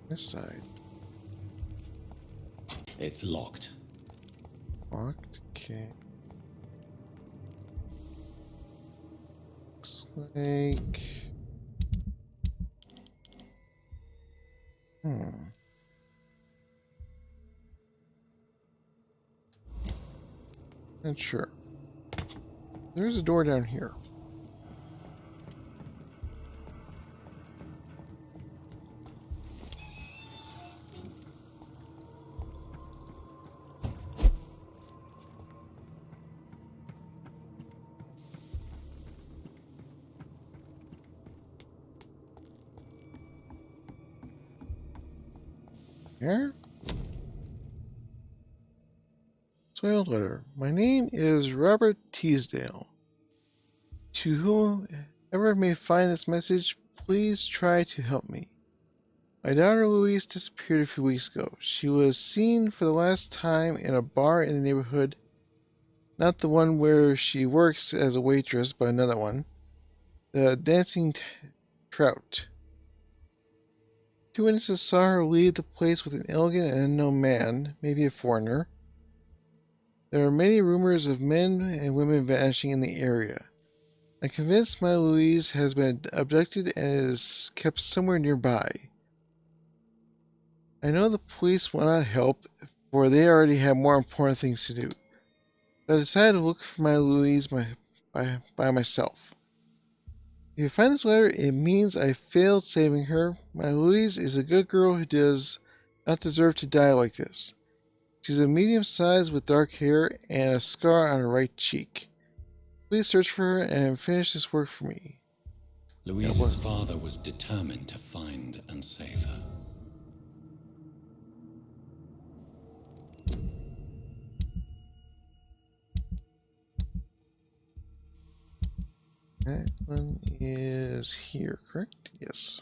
This side. It's locked. Locked? Okay. Looks like... Not sure. There's a door down here. Here? Soiled letter. My name is Robert Teasdale. To whoever may find this message, please try to help me. My daughter Louise disappeared a few weeks ago. She was seen for the last time in a bar in the neighborhood. Not the one where she works as a waitress, but another one. The Dancing Trout. 2 witnesses saw her leave the place with an elegant and unknown man, maybe a foreigner. There are many rumors of men and women vanishing in the area. I'm convinced my Louise has been abducted and is kept somewhere nearby. I know the police will not help, for they already have more important things to do. So I decided to look for my Louise by myself. If you find this letter, it means I failed saving her. My Louise is a good girl who does not deserve to die like this. She's a medium size with dark hair and a scar on her right cheek. Please search for her and finish this work for me. Louise's father was determined to find and save her. That one is here, correct? Yes.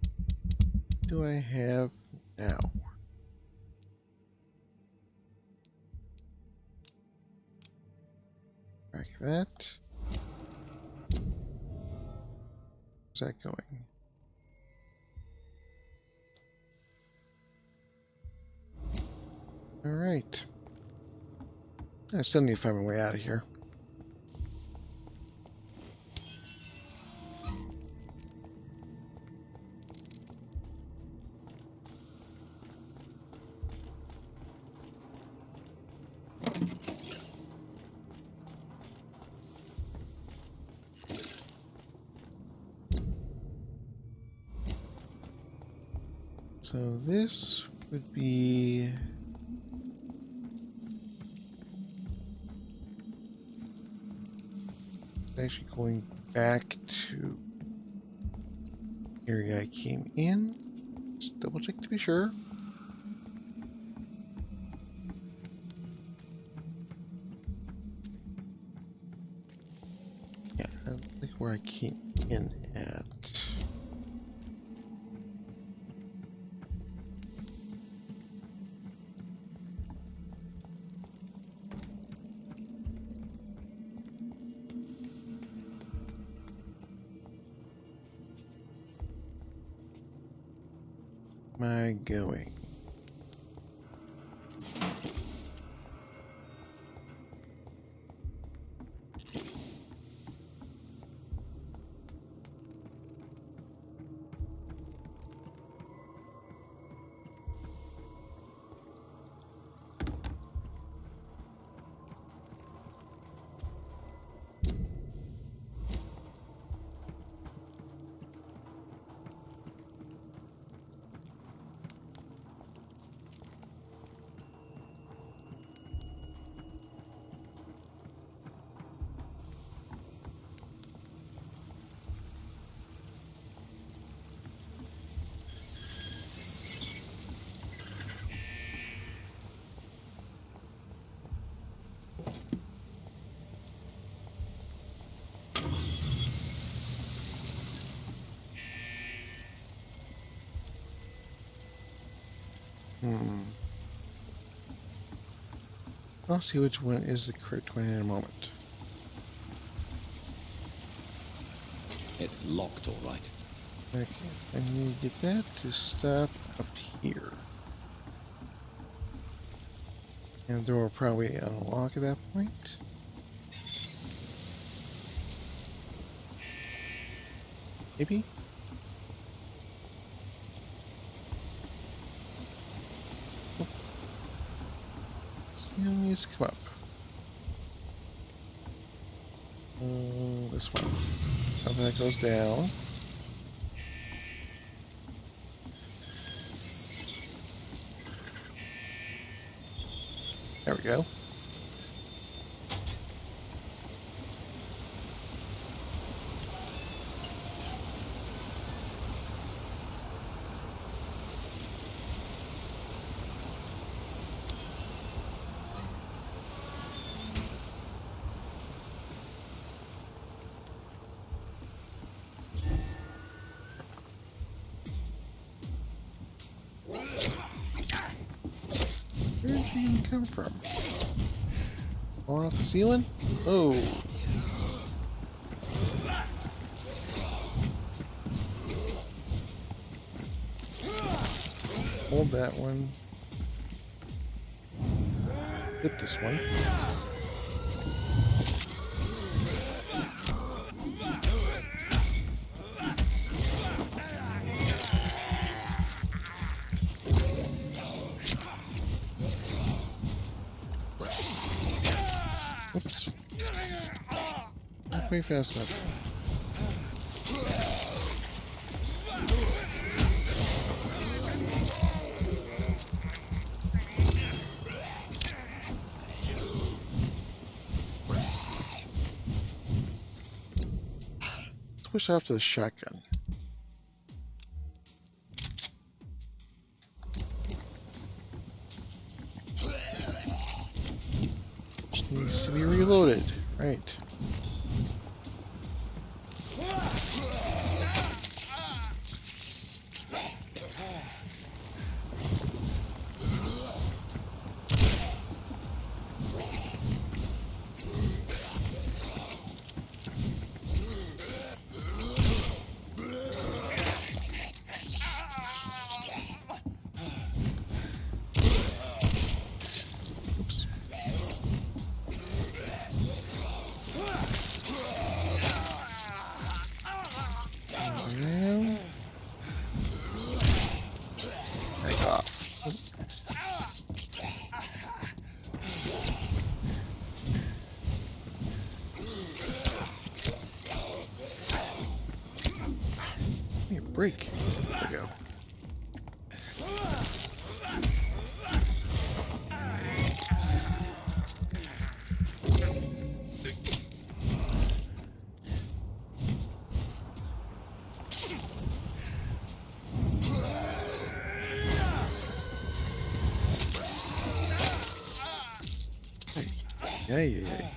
What do I have now? Like that. Where's that going? Alright. I still need to find my way out of here. So this would be actually going back to the area I came in. Just double check to be sure. Yeah, I don't think where I came in at. Am I going? I'll see which one is the correct one in a moment. It's locked, all right. Okay, I need to get that to stop up here. And the door will probably unlock at that point. Maybe? Ceiling needs to come up. This one. How that goes down. There we go. Where did she even come from? Falling off the ceiling? Oh. Hold that one. Hit this one. Oops. Not quite fast enough. Switch off to the shotgun. Which needs to be reloaded. Right. Oops. Now. Back off. Give me a break. There we go. Hey, hey, hey.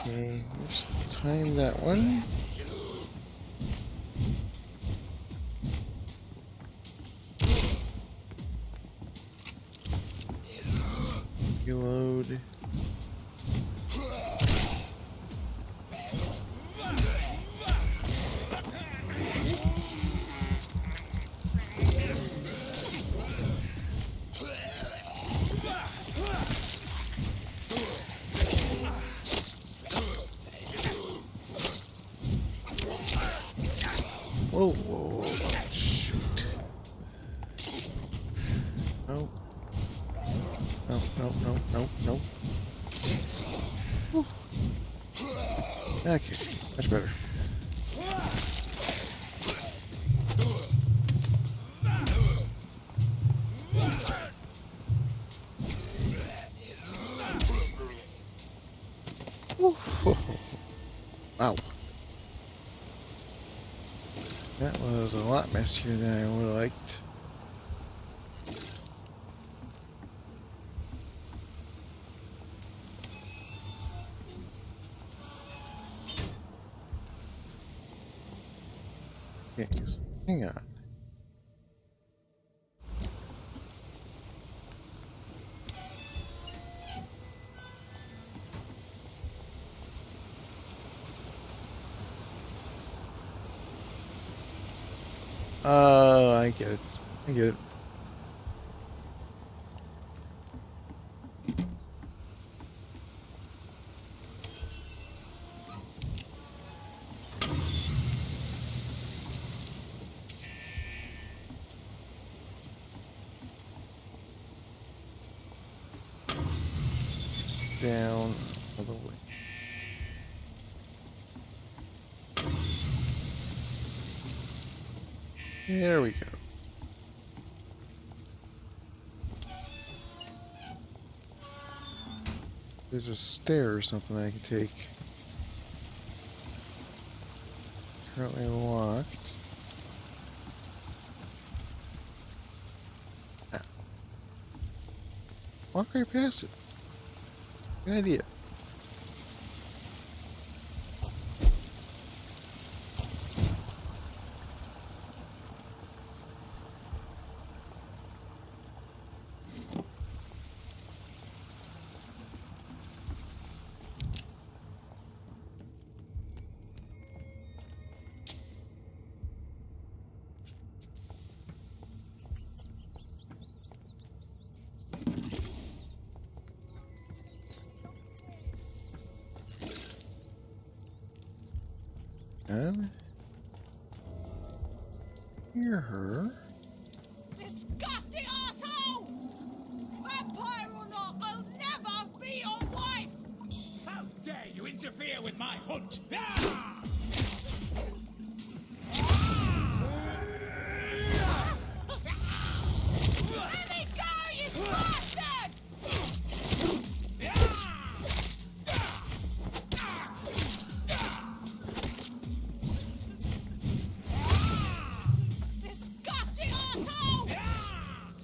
Okay, let's time that one. Reload. Whoa, whoa, whoa, shoot. No. No, no, no, no, no. Whew. Okay, much better. Whew. Wow. That was a lot messier than I would have liked. Okay, so hang on. I get it. I get it. Down all the way. There we go. There's a stair or something I can take. Currently locked. Ah. Walk right past it. Good idea. Hear her. Disgusting asshole! Vampire or not, I'll never be your wife! How dare you interfere with my hunt! Ah! Let me go, you bastard! Disgusting asshole!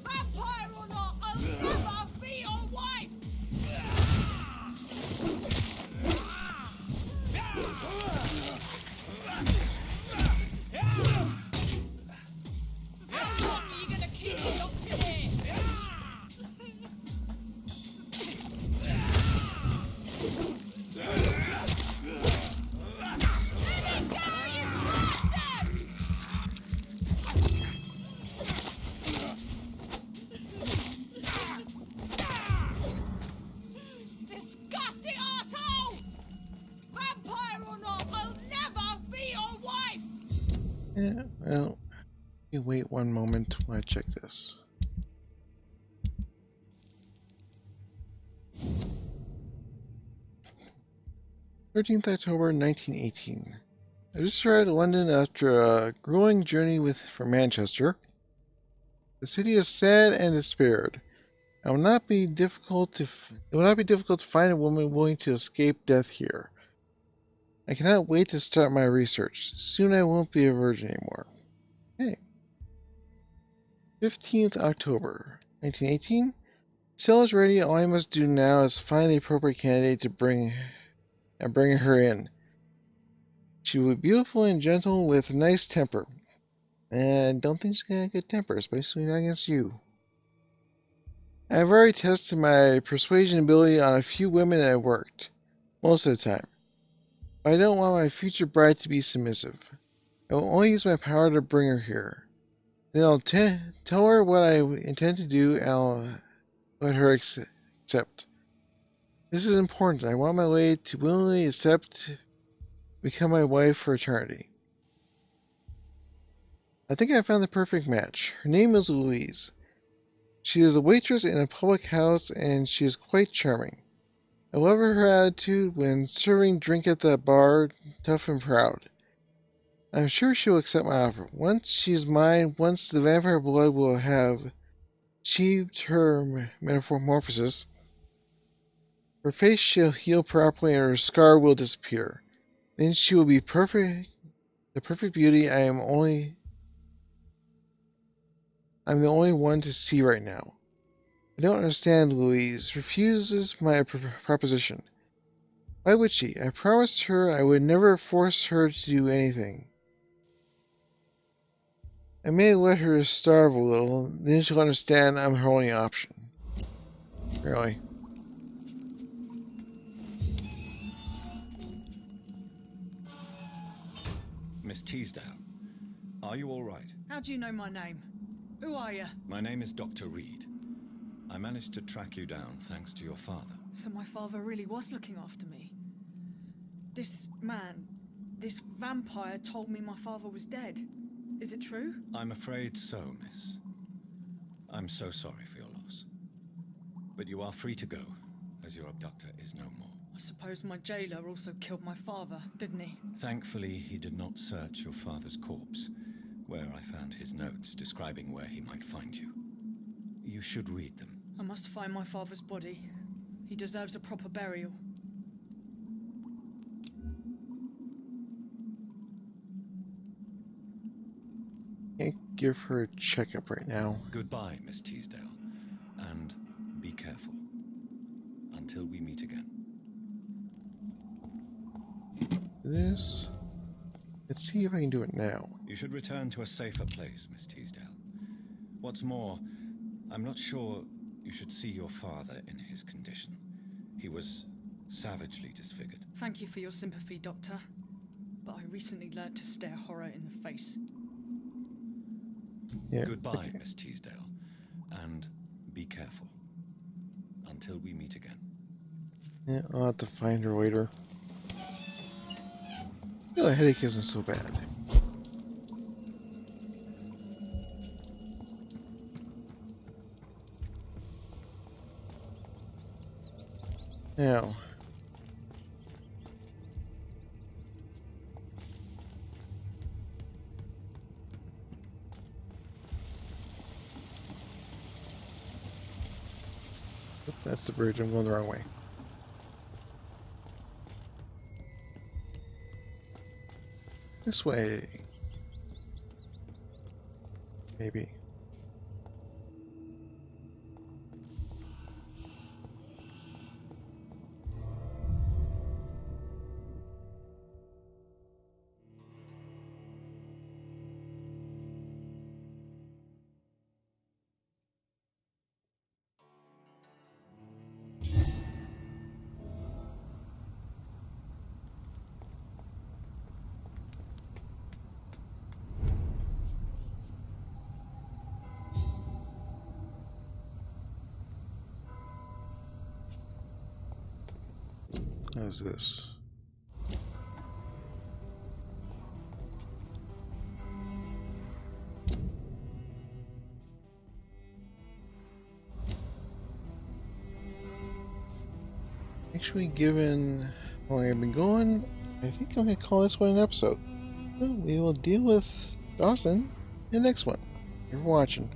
Vampire or not, I'll never be your wife! How long are you gonna keep locked in here? Let me go, you bastard! Disgusting asshole! Vampire or not, I'll never be your wife! Yeah, well, you wait one moment while I check this. October 1918. I just arrived in London after a grueling journey from Manchester. The city is sad and despaired. It will not be difficult to find a woman willing to escape death here. I cannot wait to start my research. Soon I won't be a virgin anymore. Hey. 15th October 1918. Sale is ready. All I must do now is find the appropriate candidate to bring her in. She will be beautiful and gentle with a nice temper. And I don't think she's got a good temper, especially not against you. I have already tested my persuasion ability on a few women and it worked. Most of the time. But I don't want my future bride to be submissive. I will only use my power to bring her here. Then I'll tell her what I intend to do and I'll let her accept. This is important. I want my lady to willingly become my wife for eternity. I think I found the perfect match. Her name is Louise. She is a waitress in a public house and she is quite charming. I love her attitude when serving drink at the bar, tough and proud. I'm sure she will accept my offer. Once she's mine, once the vampire blood will have achieved her metamorphosis, her face shall heal properly and her scar will disappear. Then she will be perfect, the perfect beauty I'm the only one to see right now. I don't understand. Louise refuses my proposition. Why would she? I promised her I would never force her to do anything. I may let her starve a little, then she'll understand I'm her only option. Really. Miss Teasdale, are you all right? How do you know my name? Who are you? My name is Dr. Reed. I managed to track you down thanks to your father. So my father really was looking after me. This man, this vampire told me my father was dead. Is it true? I'm afraid so, miss. I'm so sorry for your loss. But you are free to go, as your abductor is no more. I suppose my jailer also killed my father, didn't he? Thankfully, he did not search your father's corpse, where I found his notes describing where he might find you. You should read them. I must find my father's body. He deserves a proper burial. Can't give her a checkup right now. Goodbye, Miss Teasdale. And be careful. Until until we meet again. This. Let's see if I can do it now. You should return to a safer place, Miss Teasdale. What's more, I'm not sure you should see your father in his condition. He was savagely disfigured. Thank you for your sympathy, Doctor. But I recently learned to stare horror in the face. Yeah, Goodbye, okay. Miss Teasdale. And be careful. Until we meet again. Yeah, I'll have to find her later. The headache isn't so bad. Now. Oop, that's the bridge. I'm going the wrong way. This way. Maybe. How's this? Actually, given how long I've been going, I think I'm going to call this one an episode. Well, we will deal with Dawson in the next one. You're watching.